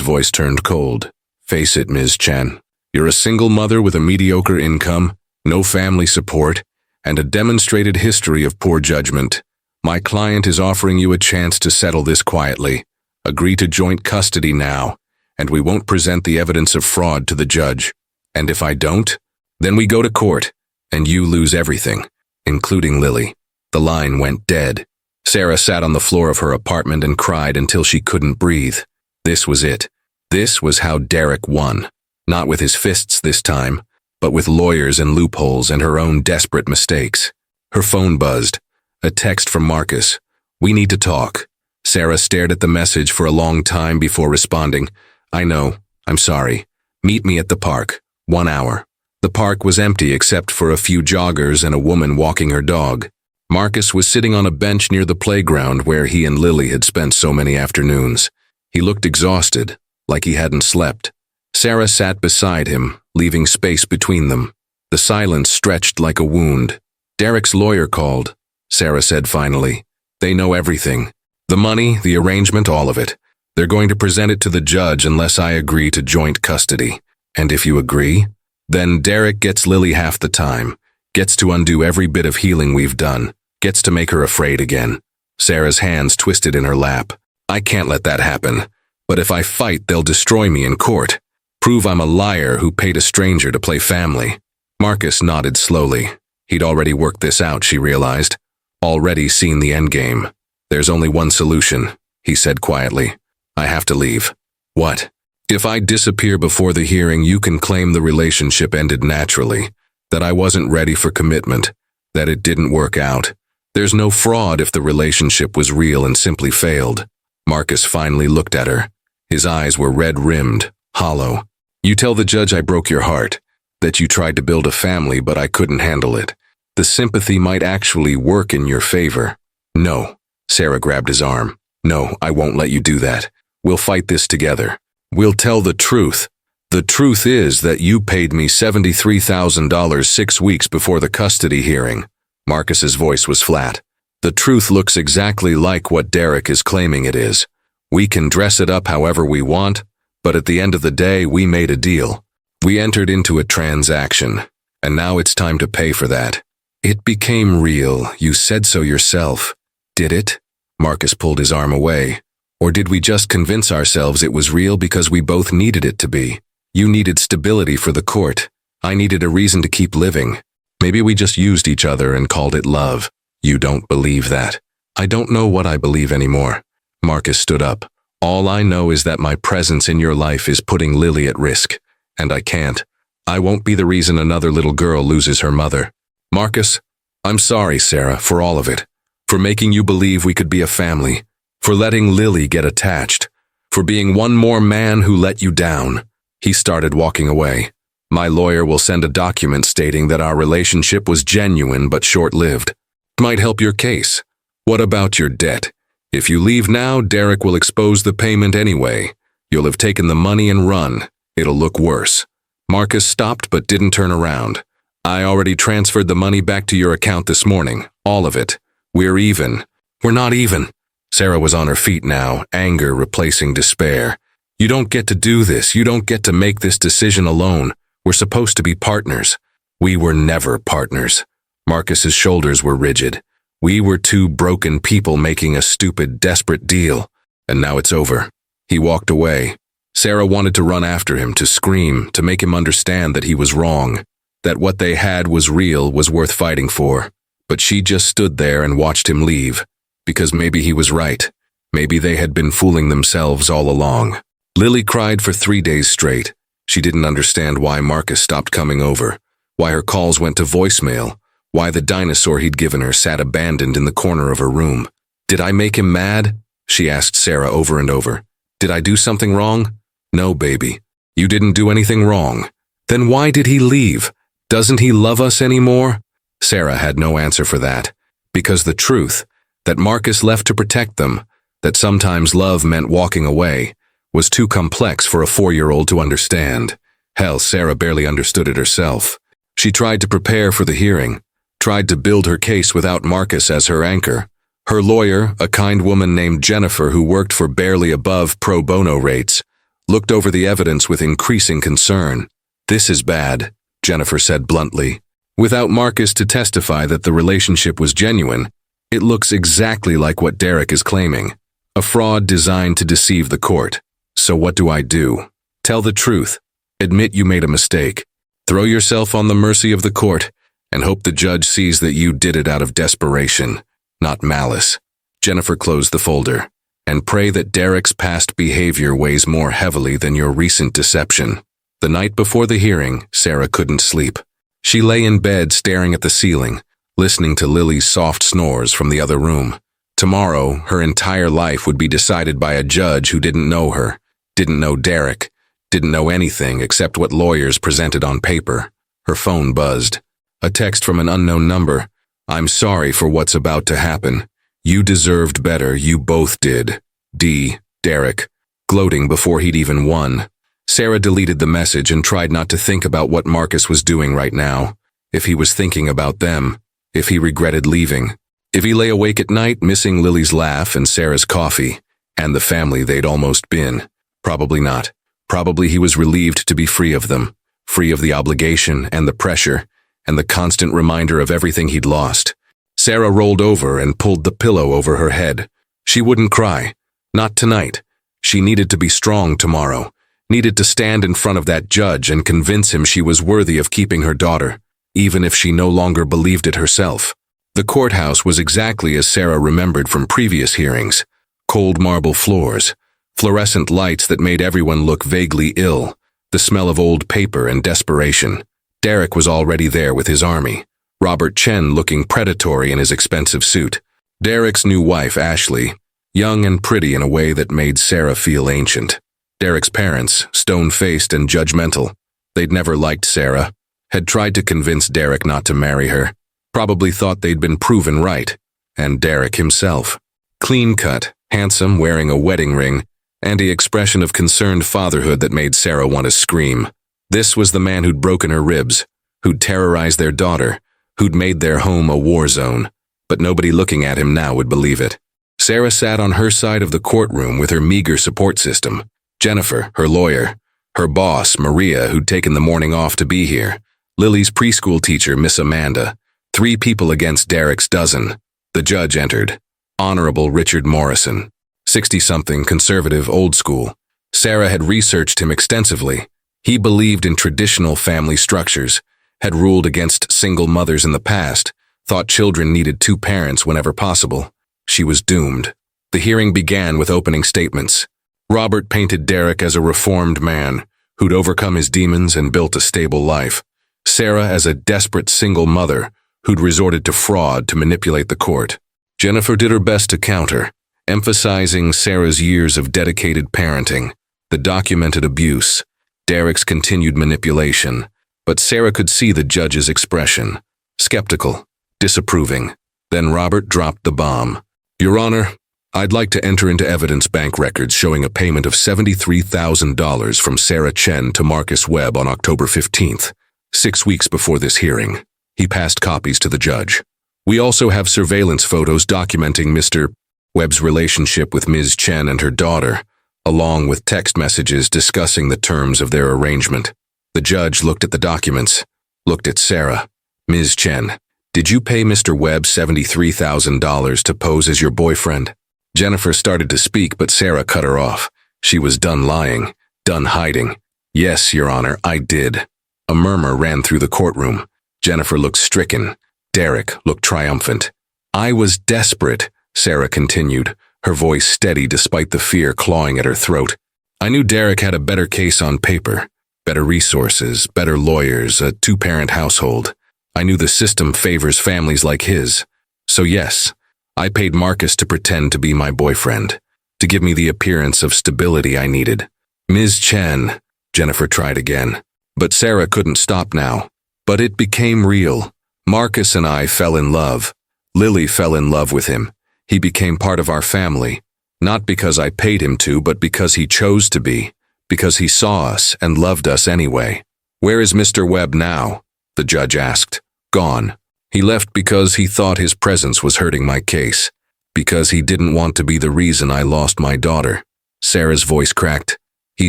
voice turned cold. Face it, Ms. Chen. You're a single mother with a mediocre income, no family support, and a demonstrated history of poor judgment. My client is offering you a chance to settle this quietly. Agree to joint custody now, and we won't present the evidence of fraud to the judge. And if I don't, then we go to court, and you lose everything, including Lily. The line went dead. Sarah sat on the floor of her apartment and cried until she couldn't breathe. This was it. This was how Derek won. Not with his fists this time, but with lawyers and loopholes and her own desperate mistakes. Her phone buzzed. A text from Marcus. We need to talk. Sarah stared at the message for a long time before responding. I know. I'm sorry. Meet me at the park. 1 hour. The park was empty except for a few joggers and a woman walking her dog. Marcus was sitting on a bench near the playground where he and Lily had spent so many afternoons. He looked exhausted, like he hadn't slept. Sarah sat beside him, leaving space between them. The silence stretched like a wound. Derek's lawyer called, Sarah said finally. They know everything. The money, the arrangement, all of it. They're going to present it to the judge unless I agree to joint custody. And if you agree, then Derek gets Lily half the time, gets to undo every bit of healing we've done, gets to make her afraid again. Sarah's hands twisted in her lap. I can't let that happen. But if I fight, they'll destroy me in court. Prove I'm a liar who paid a stranger to play family. Marcus nodded slowly. He'd already worked this out, she realized. Already seen the endgame. There's only one solution, he said quietly. I have to leave. What? If I disappear before the hearing, you can claim the relationship ended naturally, that I wasn't ready for commitment, that it didn't work out. There's no fraud if the relationship was real and simply failed. Marcus finally looked at her. His eyes were red-rimmed, hollow. You tell the judge I broke your heart, that you tried to build a family but I couldn't handle it. The sympathy might actually work in your favor. No. Sarah grabbed his arm. No, I won't let you do that. We'll fight this together. We'll tell the truth. The truth is that you paid me $73,000 6 weeks before the custody hearing. Marcus's voice was flat. The truth looks exactly like what Derek is claiming it is. We can dress it up however we want, but at the end of the day, we made a deal. We entered into a transaction, and now it's time to pay for that. It became real. You said so yourself. Did it? Marcus pulled his arm away. Or did we just convince ourselves it was real because we both needed it to be? You needed stability for the court. I needed a reason to keep living. Maybe we just used each other and called it love. You don't believe that. I don't know what I believe anymore. Marcus stood up. All I know is that my presence in your life is putting Lily at risk, and I can't. I won't be the reason another little girl loses her mother. Marcus, I'm sorry, Sarah, for all of it. For making you believe we could be a family. For letting Lily get attached. For being one more man who let you down. He started walking away. My lawyer will send a document stating that our relationship was genuine but short-lived. Might help your case. What about your debt? If you leave now, Derek will expose the payment anyway. You'll have taken the money and run. It'll look worse. Marcus stopped but didn't turn around. I already transferred the money back to your account this morning. All of it. We're even. We're not even. Sarah was on her feet now, anger replacing despair. You don't get to do this. You don't get to make this decision alone. We're supposed to be partners. We were never partners. Marcus's shoulders were rigid. We were two broken people making a stupid, desperate deal. And now it's over. He walked away. Sarah wanted to run after him, to scream, to make him understand that he was wrong, that what they had was real, was worth fighting for. But she just stood there and watched him leave, because maybe he was right. Maybe they had been fooling themselves all along. Lily cried for 3 days straight. She didn't understand why Marcus stopped coming over, why her calls went to voicemail, why the dinosaur he'd given her sat abandoned in the corner of her room. Did I make him mad? She asked Sarah over and over. Did I do something wrong? No, baby. You didn't do anything wrong. Then why did he leave? Doesn't he love us anymore? Sarah had no answer for that, because the truth, that Marcus left to protect them, that sometimes love meant walking away, was too complex for a 4-year-old to understand. Hell, Sarah barely understood it herself. She tried to prepare for the hearing, tried to build her case without Marcus as her anchor. Her lawyer, a kind woman named Jennifer who worked for barely above pro bono rates, looked over the evidence with increasing concern. This is bad, Jennifer said bluntly. Without Marcus to testify that the relationship was genuine, it looks exactly like what Derek is claiming. A fraud designed to deceive the court. So what do I do? Tell the truth. Admit you made a mistake. Throw yourself on the mercy of the court and hope the judge sees that you did it out of desperation, not malice. Jennifer closed the folder. And pray that Derek's past behavior weighs more heavily than your recent deception. The night before the hearing, Sarah couldn't sleep. She lay in bed staring at the ceiling, listening to Lily's soft snores from the other room. Tomorrow, her entire life would be decided by a judge who didn't know her, didn't know Derek, didn't know anything except what lawyers presented on paper. Her phone buzzed. A text from an unknown number. I'm sorry for what's about to happen. You deserved better, you both did. D. Derek, gloating before he'd even won. Sarah deleted the message and tried not to think about what Marcus was doing right now. If he was thinking about them, if he regretted leaving, if he lay awake at night missing Lily's laugh and Sarah's coffee, and the family they'd almost been. Probably not. Probably he was relieved to be free of them, free of the obligation and the pressure, and the constant reminder of everything he'd lost. Sarah rolled over and pulled the pillow over her head. She wouldn't cry. Not tonight. She needed to be strong tomorrow, needed to stand in front of that judge and convince him she was worthy of keeping her daughter, even if she no longer believed it herself. The courthouse was exactly as Sarah remembered from previous hearings. Cold marble floors, fluorescent lights that made everyone look vaguely ill, the smell of old paper and desperation. Derek was already there with his army. Robert Chen looking predatory in his expensive suit. Derek's new wife, Ashley, young and pretty in a way that made Sarah feel ancient. Derek's parents, stone-faced and judgmental. They'd never liked Sarah, had tried to convince Derek not to marry her, probably thought they'd been proven right. And Derek himself. Clean-cut, handsome, wearing a wedding ring, and the expression of concerned fatherhood that made Sarah want to scream. This was the man who'd broken her ribs, who'd terrorized their daughter, who'd made their home a war zone, but nobody looking at him now would believe it. Sarah sat on her side of the courtroom with her meager support system. Jennifer, her lawyer, her boss, Maria, who'd taken the morning off to be here, Lily's preschool teacher, Miss Amanda, 3 people against Derek's dozen. The judge entered. Honorable Richard Morrison, 60-something, conservative, old school. Sarah had researched him extensively. He believed in traditional family structures, had ruled against single mothers in the past, thought children needed 2 parents whenever possible. She was doomed. The hearing began with opening statements. Robert painted Derek as a reformed man who'd overcome his demons and built a stable life. Sarah as a desperate single mother who'd resorted to fraud to manipulate the court. Jennifer did her best to counter, emphasizing Sarah's years of dedicated parenting, the documented abuse, Derek's continued manipulation. But Sarah could see the judge's expression. Skeptical, disapproving. Then Robert dropped the bomb. Your Honor, I'd like to enter into evidence bank records showing a payment of $73,000 from Sarah Chen to Marcus Webb on October 15th. 6 weeks before this hearing. He passed copies to the judge. We also have surveillance photos documenting Mr. Webb's relationship with Ms. Chen and her daughter, along with text messages discussing the terms of their arrangement. The judge looked at the documents, looked at Sarah. Ms. Chen, did you pay Mr. Webb $73,000 to pose as your boyfriend? Jennifer started to speak, but Sarah cut her off. She was done lying, done hiding. Yes, Your Honor, I did. A murmur ran through the courtroom. Jennifer looked stricken. Derek looked triumphant. I was desperate, Sarah continued, her voice steady despite the fear clawing at her throat. I knew Derek had a better case on paper, better resources, better lawyers, a two-parent household. I knew the system favors families like his. So yes, I paid Marcus to pretend to be my boyfriend, to give me the appearance of stability I needed. Ms. Chen, Jennifer tried again. But Sarah couldn't stop now. But it became real. Marcus and I fell in love. Lily fell in love with him. He became part of our family. Not because I paid him to, but because he chose to be. Because he saw us and loved us anyway. Where is Mr. Webb now? The judge asked. Gone. He left because he thought his presence was hurting my case. Because he didn't want to be the reason I lost my daughter. Sarah's voice cracked. He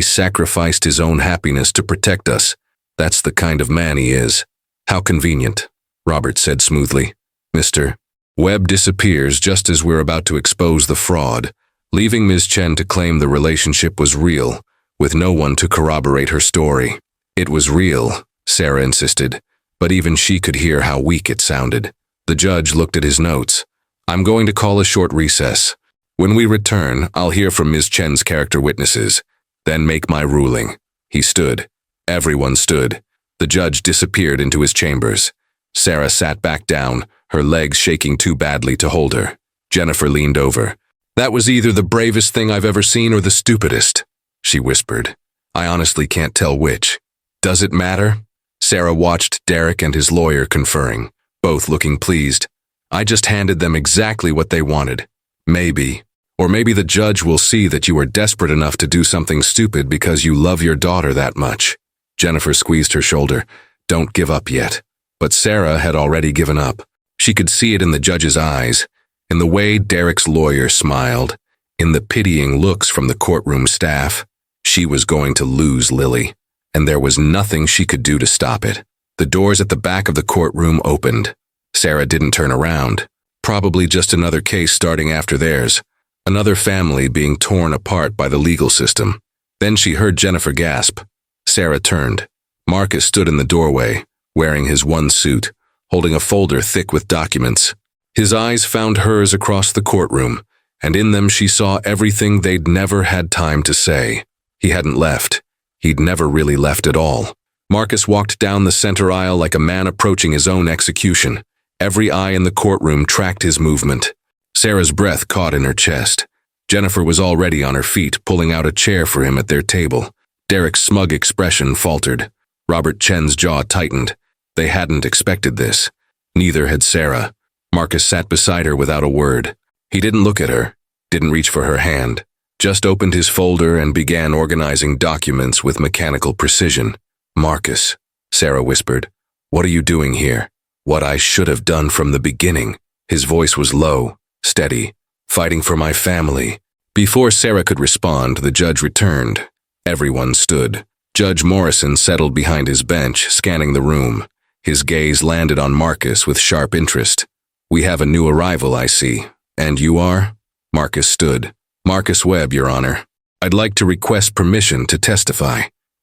sacrificed his own happiness to protect us. That's the kind of man he is. How convenient, Robert said smoothly. Mr. Webb disappears just as we're about to expose the fraud, leaving Ms. Chen to claim the relationship was real, with no one to corroborate her story. It was real, Sarah insisted, but even she could hear how weak it sounded. The judge looked at his notes. I'm going to call a short recess. When we return, I'll hear from Ms. Chen's character witnesses, then make my ruling. He stood. Everyone stood. The judge disappeared into his chambers. Sarah sat back down, her legs shaking too badly to hold her. Jennifer leaned over. That was either the bravest thing I've ever seen or the stupidest, she whispered. I honestly can't tell which. Does it matter? Sarah watched Derek and his lawyer conferring, both looking pleased. I just handed them exactly what they wanted. Maybe. Or maybe the judge will see that you are desperate enough to do something stupid because you love your daughter that much. Jennifer squeezed her shoulder. Don't give up yet. But Sarah had already given up. She could see it in the judge's eyes, in the way Derek's lawyer smiled, in the pitying looks from the courtroom staff. She was going to lose Lily, and there was nothing she could do to stop it. The doors at the back of the courtroom opened. Sarah didn't turn around. Probably just another case starting after theirs. Another family being torn apart by the legal system. Then she heard Jennifer gasp. Sarah turned. Marcus stood in the doorway, wearing his one suit, holding a folder thick with documents. His eyes found hers across the courtroom, and in them she saw everything they'd never had time to say. He hadn't left. He'd never really left at all. Marcus walked down the center aisle like a man approaching his own execution. Every eye in the courtroom tracked his movement. Sarah's breath caught in her chest. Jennifer was already on her feet, pulling out a chair for him at their table. Derek's smug expression faltered. Robert Chen's jaw tightened. They hadn't expected this. Neither had Sarah. Marcus sat beside her without a word. He didn't look at her, didn't reach for her hand, just opened his folder and began organizing documents with mechanical precision. Marcus, Sarah whispered, what are you doing here? What I should have done from the beginning. His voice was low, steady, fighting for my family. Before Sarah could respond, the judge returned. Everyone stood. Judge Morrison settled behind his bench, scanning the room. His gaze landed on Marcus with sharp interest. We have a new arrival, I see. And you are? Marcus stood. Marcus Webb, Your Honor. I'd like to request permission to testify.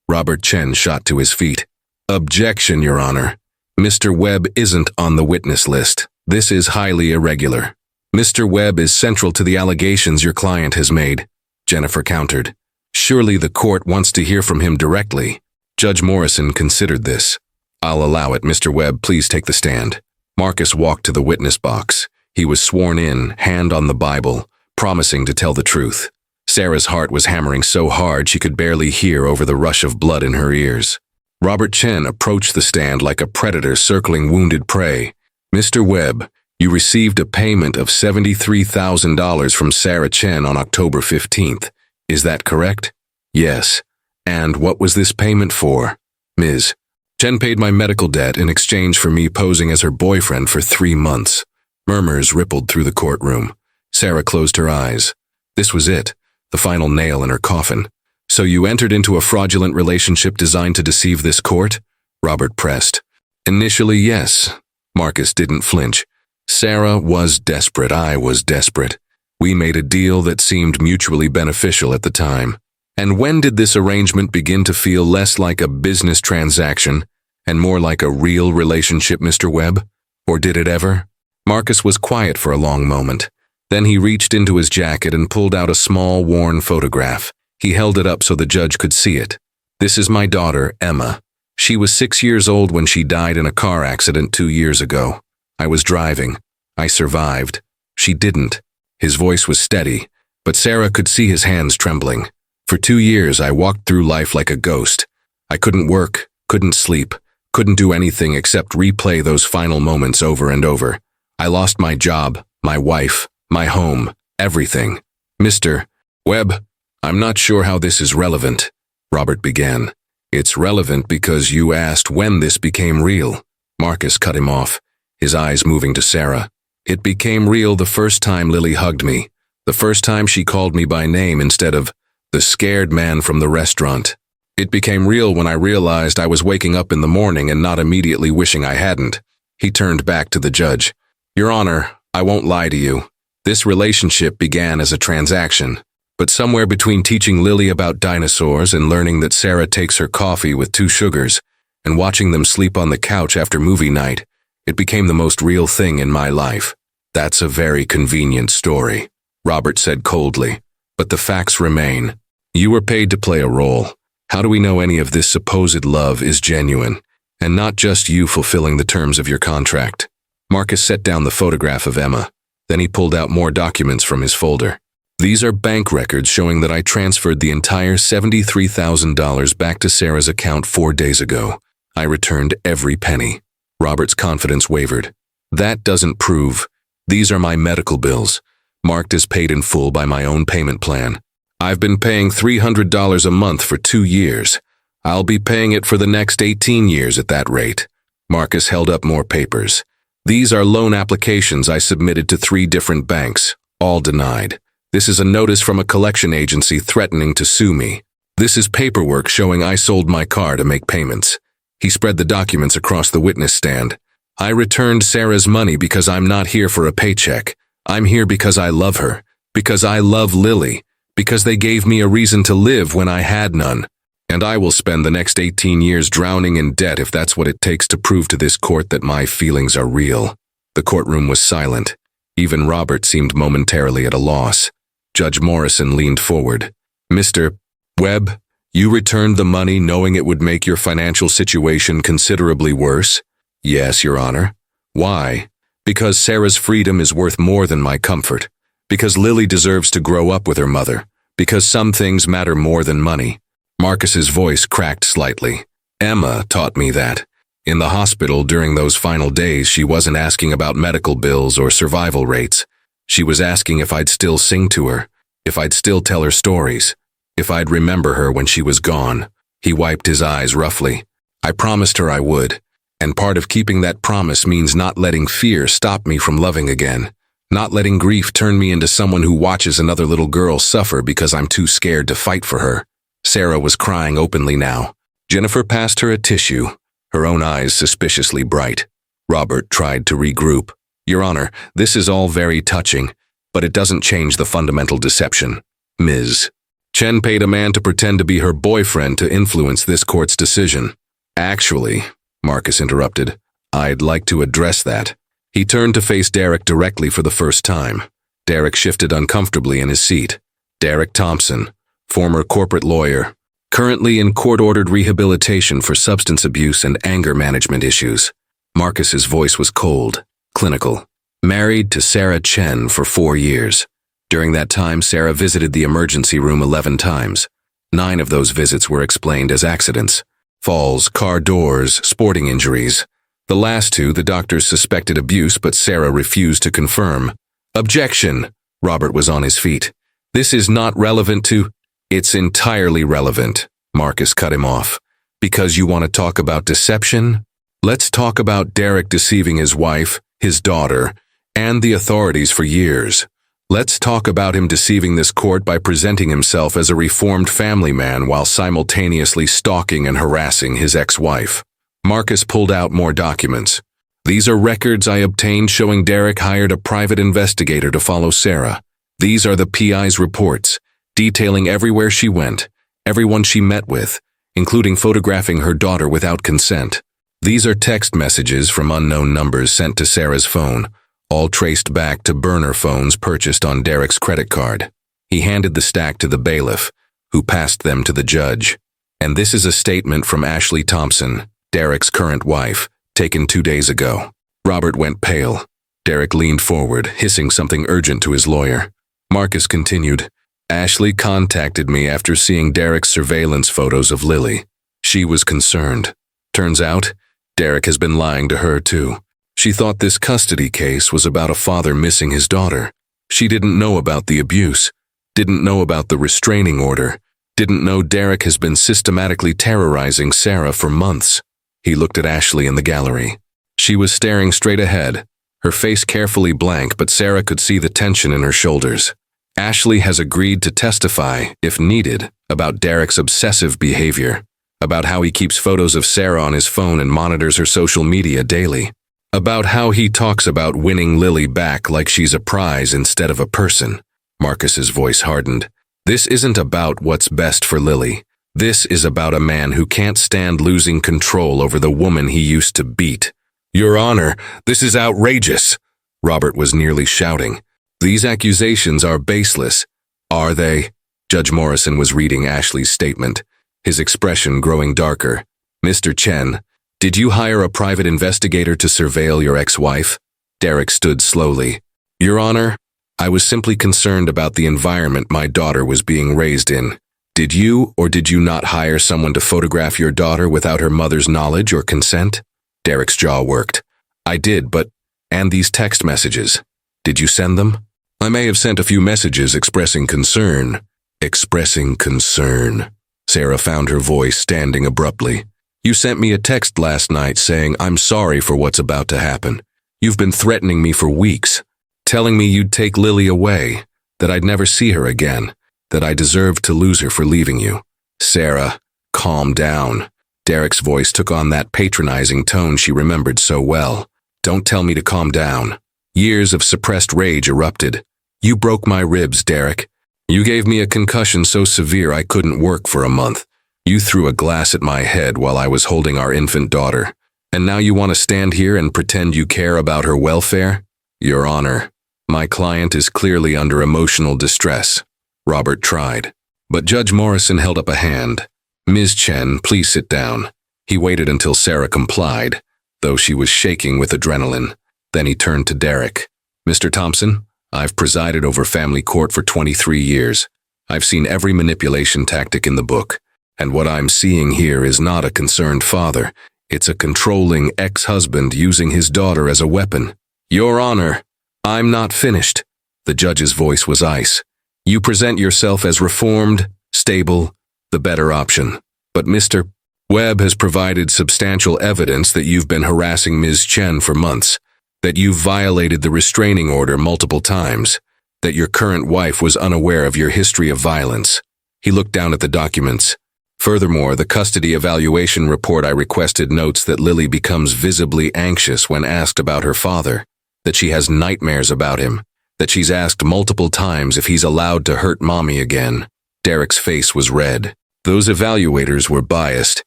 Robert Chen shot to his feet. Objection, Your Honor. Mr. Webb isn't on the witness list. This is highly irregular. Mr. Webb is central to the allegations your client has made, Jennifer countered. Surely the court wants to hear from him directly. Judge Morrison considered this. I'll allow it, Mr. Webb, please take the stand. Marcus walked to the witness box. He was sworn in, hand on the Bible, promising to tell the truth. Sarah's heart was hammering so hard she could barely hear over the rush of blood in her ears. Robert Chen approached the stand like a predator circling wounded prey. Mr. Webb, you received a payment of $73,000 from Sarah Chen on October 15th. Is that correct? Yes. And what was this payment for? Ms. Chen paid my medical debt in exchange for me posing as her boyfriend for 3 months. Murmurs rippled through the courtroom. Sarah closed her eyes. This was it, the final nail in her coffin. So you entered into a fraudulent relationship designed to deceive this court? Robert pressed. Initially, yes. Marcus didn't flinch. Sarah was desperate. I was desperate. We made a deal that seemed mutually beneficial at the time. And when did this arrangement begin to feel less like a business transaction and more like a real relationship, Mr. Webb? Or did it ever? Marcus was quiet for a long moment. Then he reached into his jacket and pulled out a small, worn photograph. He held it up so the judge could see it. This is my daughter, Emma. She was 6 years old when she died in a car accident 2 years ago. I was driving. I survived. She didn't. His voice was steady, but Sarah could see his hands trembling. For 2 years, I walked through life like a ghost. I couldn't work, couldn't sleep, couldn't do anything except replay those final moments over and over. I lost my job, my wife, my home, everything. Mr. Webb, I'm not sure how this is relevant, Robert began. It's relevant because you asked when this became real. Marcus cut him off, his eyes moving to Sarah. It became real the first time Lily hugged me, the first time she called me by name instead of the scared man from the restaurant. It became real when I realized I was waking up in the morning and not immediately wishing I hadn't. He turned back to the judge. Your Honor, I won't lie to you. This relationship began as a transaction, but somewhere between teaching Lily about dinosaurs and learning that Sarah takes her coffee with 2 sugars and watching them sleep on the couch after movie night, it became the most real thing in my life. That's a very convenient story, Robert said coldly, but the facts remain. You were paid to play a role. How do we know any of this supposed love is genuine, and not just you fulfilling the terms of your contract? Marcus set down the photograph of Emma. Then he pulled out more documents from his folder. These are bank records showing that I transferred the entire $73,000 back to Sarah's account 4 days ago. I returned every penny. Robert's confidence wavered. That doesn't prove. These are my medical bills, marked as paid in full by my own payment plan. I've been paying $300 a month for 2 years. I'll be paying it for the next 18 years at that rate. Marcus held up more papers. These are loan applications I submitted to 3 different banks, all denied. This is a notice from a collection agency threatening to sue me. This is paperwork showing I sold my car to make payments. He spread the documents across the witness stand. I returned Sarah's money because I'm not here for a paycheck. I'm here because I love her, because I love Lily, because they gave me a reason to live when I had none. And I will spend the next 18 years drowning in debt if that's what it takes to prove to this court that my feelings are real. The courtroom was silent. Even Robert seemed momentarily at a loss. Judge Morrison leaned forward. Mr. Webb, you returned the money knowing it would make your financial situation considerably worse? Yes, Your Honor. Why? Because Sarah's freedom is worth more than my comfort. Because Lily deserves to grow up with her mother. Because some things matter more than money. Marcus's voice cracked slightly. Emma taught me that. In the hospital during those final days, she wasn't asking about medical bills or survival rates. She was asking if I'd still sing to her, if I'd still tell her stories, if I'd remember her when she was gone. He wiped his eyes roughly. I promised her I would, and part of keeping that promise means not letting fear stop me from loving again, not letting grief turn me into someone who watches another little girl suffer because I'm too scared to fight for her. Sarah was crying openly now. Jennifer passed her a tissue, her own eyes suspiciously bright. Robert tried to regroup. Your Honor, this is all very touching, but it doesn't change the fundamental deception. Ms. Chen paid a man to pretend to be her boyfriend to influence this court's decision. Actually, Marcus interrupted, I'd like to address that. He turned to face Derek directly for the first time. Derek shifted uncomfortably in his seat. Derek Thompson, former corporate lawyer, currently in court-ordered rehabilitation for substance abuse and anger management issues. Marcus's voice was cold, clinical. Married to Sarah Chen for 4 years. During that time, Sarah visited the emergency room 11 times. 9 of those visits were explained as accidents. Falls, car doors, sporting injuries. The last 2, the doctors suspected abuse, but Sarah refused to confirm. Objection! Robert was on his feet. This is not relevant to... It's entirely relevant, Marcus cut him off. Because you want to talk about deception? Let's talk about Derek deceiving his wife, his daughter, and the authorities for years. Let's talk about him deceiving this court by presenting himself as a reformed family man while simultaneously stalking and harassing his ex-wife. Marcus pulled out more documents. These are records I obtained showing Derek hired a private investigator to follow Sarah. These are the PI's reports, detailing everywhere she went, everyone she met with, including photographing her daughter without consent. These are text messages from unknown numbers sent to Sarah's phone, all traced back to burner phones purchased on Derek's credit card. He handed the stack to the bailiff, who passed them to the judge. And this is a statement from Ashley Thompson, Derek's current wife, taken 2 days ago. Robert went pale. Derek leaned forward, hissing something urgent to his lawyer. Marcus continued, Ashley contacted me after seeing Derek's surveillance photos of Lily. She was concerned. Turns out, Derek has been lying to her too. She thought this custody case was about a father missing his daughter. She didn't know about the abuse, didn't know about the restraining order, didn't know Derek has been systematically terrorizing Sarah for months. He looked at Ashley in the gallery. She was staring straight ahead, her face carefully blank, but Sarah could see the tension in her shoulders. Ashley has agreed to testify, if needed, about Derek's obsessive behavior, about how he keeps photos of Sarah on his phone and monitors her social media daily, about how he talks about winning Lily back like she's a prize instead of a person. Marcus's voice hardened. This isn't about what's best for Lily. This is about a man who can't stand losing control over the woman he used to beat. Your Honor, this is outrageous, Robert was nearly shouting. These accusations are baseless. Are they? Judge Morrison was reading Ashley's statement, his expression growing darker. Mr. Chen, did you hire a private investigator to surveil your ex-wife? Derek stood slowly. Your Honor, I was simply concerned about the environment my daughter was being raised in. Did you or did you not hire someone to photograph your daughter without her mother's knowledge or consent? Derek's jaw worked. I did, but... And these text messages. Did you send them? I may have sent a few messages expressing concern. Expressing concern. Sarah found her voice standing abruptly. You sent me a text last night saying I'm sorry for what's about to happen. You've been threatening me for weeks, telling me you'd take Lily away, that I'd never see her again, that I deserved to lose her for leaving you. Sarah, calm down. Derek's voice took on that patronizing tone she remembered so well. Don't tell me to calm down. Years of suppressed rage erupted. You broke my ribs, Derek. You gave me a concussion so severe I couldn't work for a month. You threw a glass at my head while I was holding our infant daughter. And now you want to stand here and pretend you care about her welfare? Your Honor, my client is clearly under emotional distress. Robert tried. But Judge Morrison held up a hand. Ms. Chen, please sit down. He waited until Sarah complied, though she was shaking with adrenaline. Then he turned to Derek. Mr. Thompson, I've presided over family court for 23 years. I've seen every manipulation tactic in the book, and what I'm seeing here is not a concerned father. It's a controlling ex-husband using his daughter as a weapon. Your Honor, I'm not finished. The judge's voice was ice. You present yourself as reformed, stable, the better option. But Mr. Webb has provided substantial evidence that you've been harassing Ms. Chen for months, that you've violated the restraining order multiple times, that your current wife was unaware of your history of violence. He looked down at the documents. Furthermore, the custody evaluation report I requested notes that Lily becomes visibly anxious when asked about her father, that she has nightmares about him, that she's asked multiple times if he's allowed to hurt mommy again. Derek's face was red. Those evaluators were biased.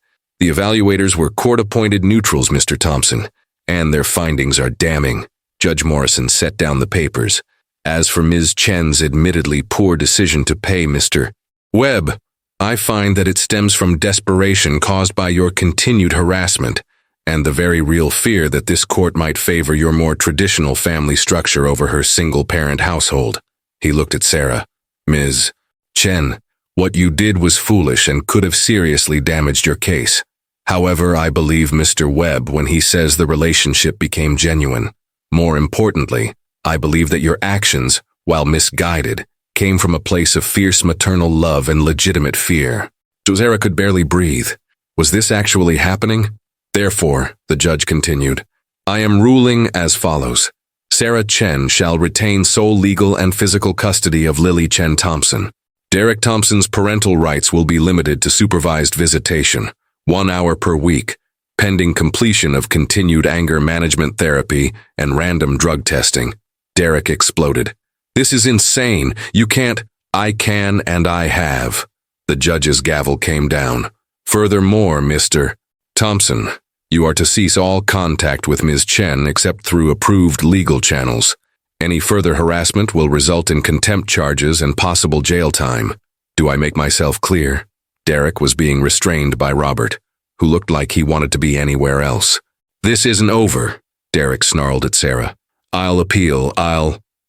The evaluators were court-appointed neutrals, Mr. Thompson, and their findings are damning. Judge Morrison set down the papers. As for Ms. Chen's admittedly poor decision to pay Mr. Webb, I find that it stems from desperation caused by your continued harassment and the very real fear that this court might favor your more traditional family structure over her single-parent household. He looked at Sarah. Ms. Chen, what you did was foolish and could have seriously damaged your case. However, I believe Mr. Webb when he says the relationship became genuine. More importantly, I believe that your actions, while misguided, came from a place of fierce maternal love and legitimate fear. Sarah could barely breathe. Was this actually happening? Therefore, the judge continued, I am ruling as follows. Sarah Chen shall retain sole legal and physical custody of Lily Chen Thompson. Derek Thompson's parental rights will be limited to supervised visitation, 1 hour per week, pending completion of continued anger management therapy and random drug testing. Derek exploded. This is insane. You can't. I can and I have. The judge's gavel came down. Furthermore, Mr. Thompson, you are to cease all contact with Ms. Chen except through approved legal channels. Any further harassment will result in contempt charges and possible jail time. Do I make myself clear? Derek was being restrained by Robert, who looked like he wanted to be anywhere else. This isn't over, Derek snarled at Sarah. I'll appeal,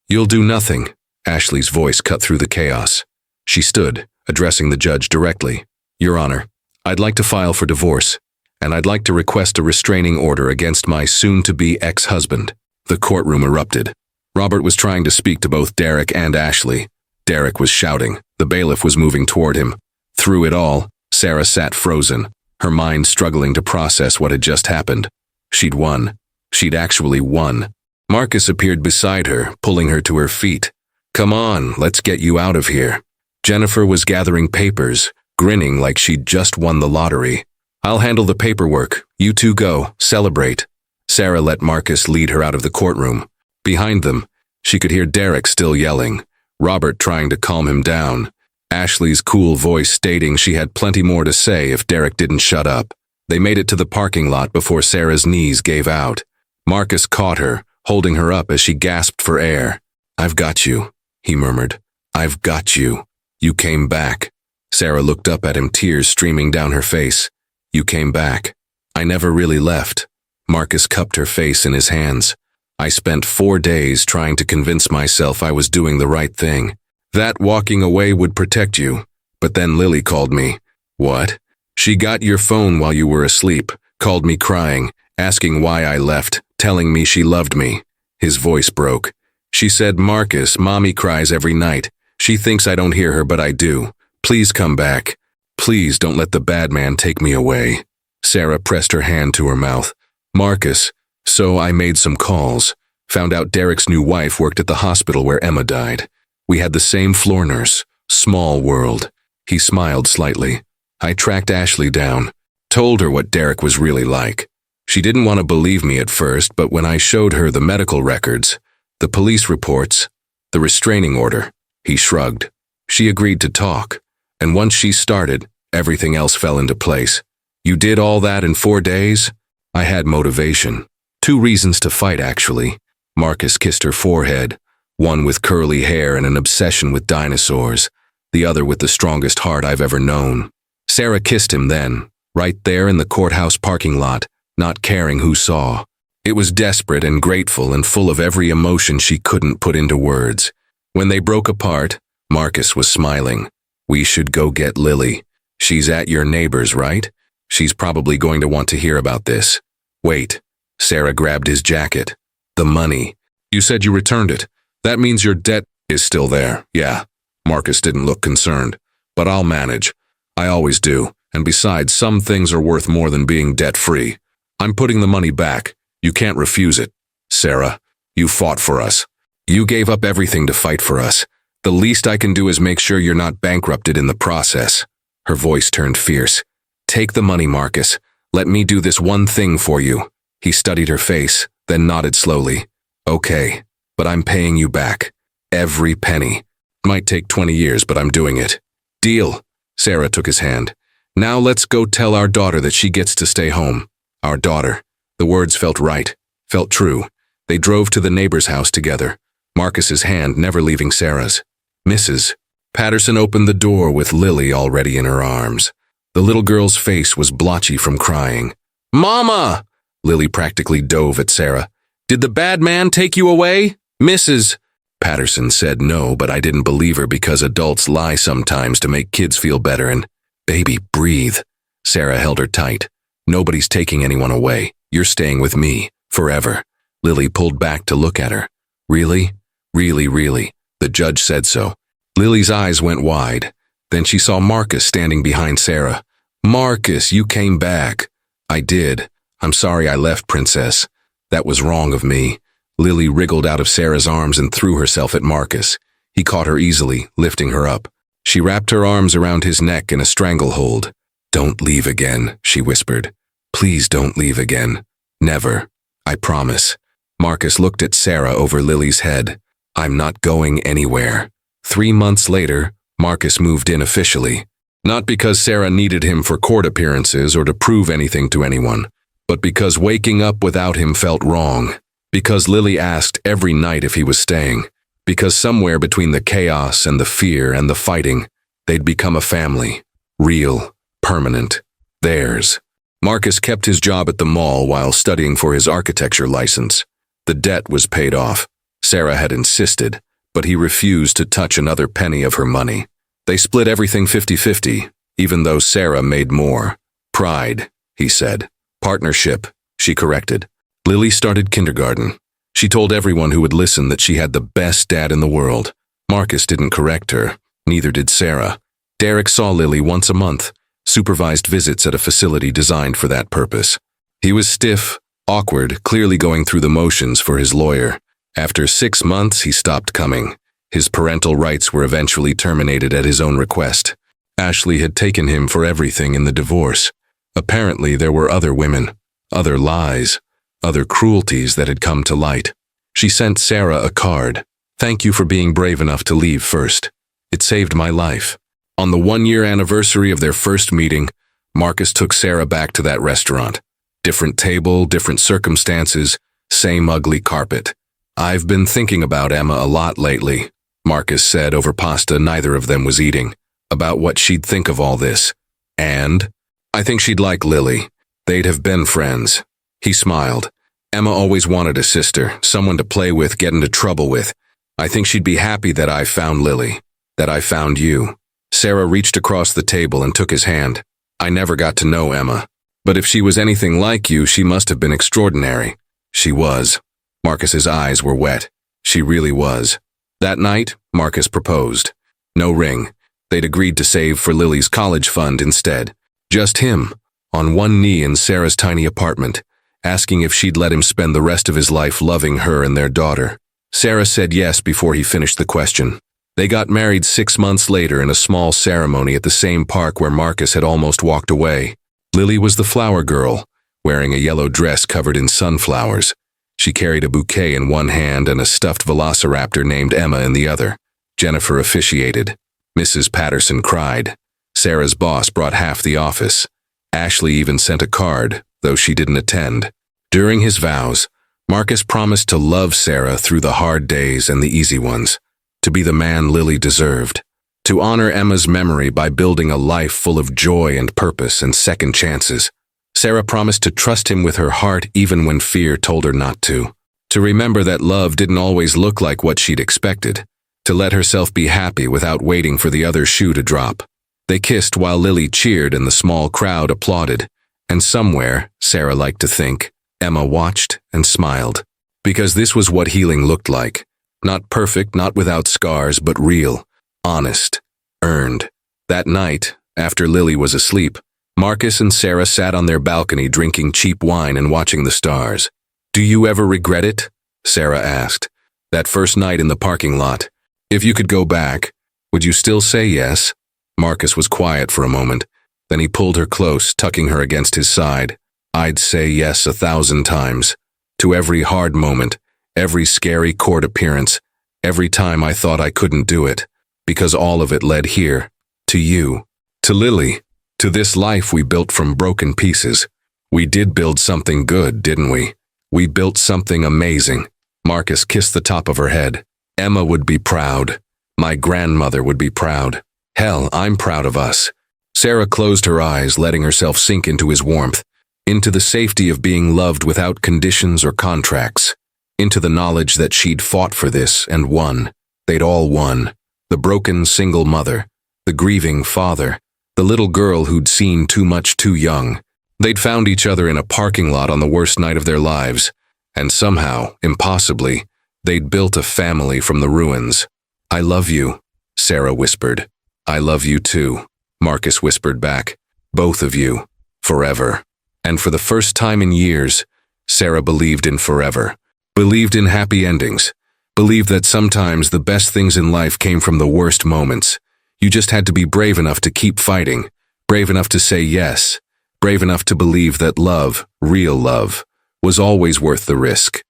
You'll do nothing. Ashley's voice cut through the chaos. She stood, addressing the judge directly. Your Honor, I'd like to file for divorce, and I'd like to request a restraining order against my soon-to-be ex-husband. The courtroom erupted. Robert was trying to speak to both Derek and Ashley. Derek was shouting. The bailiff was moving toward him. Through it all, Sarah sat frozen, her mind struggling to process what had just happened. She'd won. She'd actually won. Marcus appeared beside her, pulling her to her feet. Come on, let's get you out of here. Jennifer was gathering papers, grinning like she'd just won the lottery. I'll handle the paperwork. You two go, celebrate. Sarah let Marcus lead her out of the courtroom. Behind them, she could hear Derek still yelling, Robert trying to calm him down, Ashley's cool voice stating she had plenty more to say if Derek didn't shut up. They made it to the parking lot before Sarah's knees gave out. Marcus caught her, holding her up as she gasped for air. I've got you, he murmured. I've got you. You came back. Sarah looked up at him, tears streaming down her face. You came back. I never really left. Marcus cupped her face in his hands. I spent 4 days trying to convince myself I was doing the right thing. That walking away would protect you. But then Lily called me. What? She got your phone while you were asleep, called me crying, asking why I left, telling me she loved me. His voice broke. She said, Marcus, Mommy cries every night. She thinks I don't hear her, but I do. Please come back. Please don't let the bad man take me away. Sarah pressed her hand to her mouth. Marcus, so I made some calls. Found out Derek's new wife worked at the hospital where Emma died. We had the same floor nurse. Small world. He smiled slightly. I tracked Ashley down. Told her what Derek was really like. She didn't want to believe me at first, but when I showed her the medical records, the police reports, the restraining order, he shrugged. She agreed to talk. And once she started, everything else fell into place. You did all that in 4 days? I had motivation. 2 reasons to fight, actually. Marcus kissed her forehead, one with curly hair and an obsession with dinosaurs, the other with the strongest heart I've ever known. Sarah kissed him then, right there in the courthouse parking lot, not caring who saw. It was desperate and grateful and full of every emotion she couldn't put into words. When they broke apart, Marcus was smiling. We should go get Lily. She's at your neighbor's, right? She's probably going to want to hear about this. Wait. Sarah grabbed his jacket. The money. You said you returned it. That means your debt is still there. Yeah. Marcus didn't look concerned. But I'll manage. I always do. And besides, some things are worth more than being debt-free. I'm putting the money back. You can't refuse it. Sarah, you fought for us. You gave up everything to fight for us. The least I can do is make sure you're not bankrupted in the process. Her voice turned fierce. Take the money, Marcus. Let me do this one thing for you. He studied her face, then nodded slowly. Okay, but I'm paying you back. Every penny. Might take 20 years, but I'm doing it. Deal. Sarah took his hand. Now let's go tell our daughter that she gets to stay home. Our daughter. The words felt right, felt true. They drove to the neighbor's house together, Marcus's hand never leaving Sarah's. Mrs. Patterson opened the door with Lily already in her arms. The little girl's face was blotchy from crying. Mama! Lily practically dove at Sarah. Did the bad man take you away? Mrs. Patterson said no, but I didn't believe her because adults lie sometimes to make kids feel better and, baby, breathe. Sarah held her tight. Nobody's taking anyone away. You're staying with me, forever. Lily pulled back to look at her. Really? Really, really. The judge said so. Lily's eyes went wide. Then she saw Marcus standing behind Sarah. Marcus, you came back. I did. I'm sorry I left, Princess. That was wrong of me. Lily wriggled out of Sarah's arms and threw herself at Marcus. He caught her easily, lifting her up. She wrapped her arms around his neck in a stranglehold. Don't leave again, she whispered. Please don't leave again. Never. I promise. Marcus looked at Sarah over Lily's head. I'm not going anywhere. 3 months later, Marcus moved in officially. Not because Sarah needed him for court appearances or to prove anything to anyone, but because waking up without him felt wrong. Because Lily asked every night if he was staying. Because somewhere between the chaos and the fear and the fighting, they'd become a family. Real, permanent, theirs. Marcus kept his job at the mall while studying for his architecture license. The debt was paid off. Sarah had insisted, but he refused to touch another penny of her money. They split everything 50-50, even though Sarah made more. Pride, he said. Partnership, she corrected. Lily started kindergarten. She told everyone who would listen that she had the best dad in the world. Marcus didn't correct her, neither did Sarah. Derek saw Lily once a month, supervised visits at a facility designed for that purpose. He was stiff, awkward, clearly going through the motions for his lawyer. After 6 months, he stopped coming. His parental rights were eventually terminated at his own request. Ashley had taken him for everything in the divorce. Apparently, there were other women, other lies, other cruelties that had come to light. She sent Sarah a card. Thank you for being brave enough to leave first. It saved my life. On the 1-year anniversary of their first meeting, Marcus took Sarah back to that restaurant. Different table, different circumstances, same ugly carpet. I've been thinking about Emma a lot lately, Marcus said over pasta neither of them was eating, about what she'd think of all this. And? I think she'd like Lily. They'd have been friends. He smiled. Emma always wanted a sister, someone to play with, get into trouble with. I think she'd be happy that I found Lily, that I found you. Sarah reached across the table and took his hand. I never got to know Emma. But if she was anything like you, she must have been extraordinary. She was. Marcus's eyes were wet. She really was. That night, Marcus proposed. No ring. They'd agreed to save for Lily's college fund instead. Just him, on one knee in Sarah's tiny apartment, asking if she'd let him spend the rest of his life loving her and their daughter. Sarah said yes before he finished the question. They got married 6 months later in a small ceremony at the same park where Marcus had almost walked away. Lily was the flower girl, wearing a yellow dress covered in sunflowers. She carried a bouquet in one hand and a stuffed velociraptor named Emma in the other. Jennifer officiated. Mrs. Patterson cried. Sarah's boss brought half the office. Ashley even sent a card, though she didn't attend. During his vows, Marcus promised to love Sarah through the hard days and the easy ones, to be the man Lily deserved, to honor Emma's memory by building a life full of joy and purpose and second chances. Sarah promised to trust him with her heart even when fear told her not to remember that love didn't always look like what she'd expected, to let herself be happy without waiting for the other shoe to drop. They kissed while Lily cheered and the small crowd applauded, and somewhere, Sarah liked to think, Emma watched and smiled. Because this was what healing looked like. Not perfect, not without scars, but real, honest, earned. That night, after Lily was asleep, Marcus and Sarah sat on their balcony drinking cheap wine and watching the stars. Do you ever regret it? Sarah asked. That first night in the parking lot. If you could go back, would you still say yes? Marcus was quiet for a moment. Then he pulled her close, tucking her against his side. I'd say yes 1,000 times. To every hard moment, every scary court appearance, every time I thought I couldn't do it. Because all of it led here. To you. To Lily. To this life we built from broken pieces. We did build something good, didn't we? We built something amazing. Marcus kissed the top of her head. Emma would be proud. My grandmother would be proud. Hell, I'm proud of us. Sarah closed her eyes, letting herself sink into his warmth, into the safety of being loved without conditions or contracts, into the knowledge that she'd fought for this and won. They'd all won. The broken single mother, the grieving father, the little girl who'd seen too much too young. They'd found each other in a parking lot on the worst night of their lives, and somehow, impossibly, they'd built a family from the ruins. I love you, Sarah whispered. I love you too, Marcus whispered back. Both of you. Forever. And for the first time in years, Sarah believed in forever. Believed in happy endings. Believed that sometimes the best things in life came from the worst moments. You just had to be brave enough to keep fighting. Brave enough to say yes. Brave enough to believe that love, real love, was always worth the risk.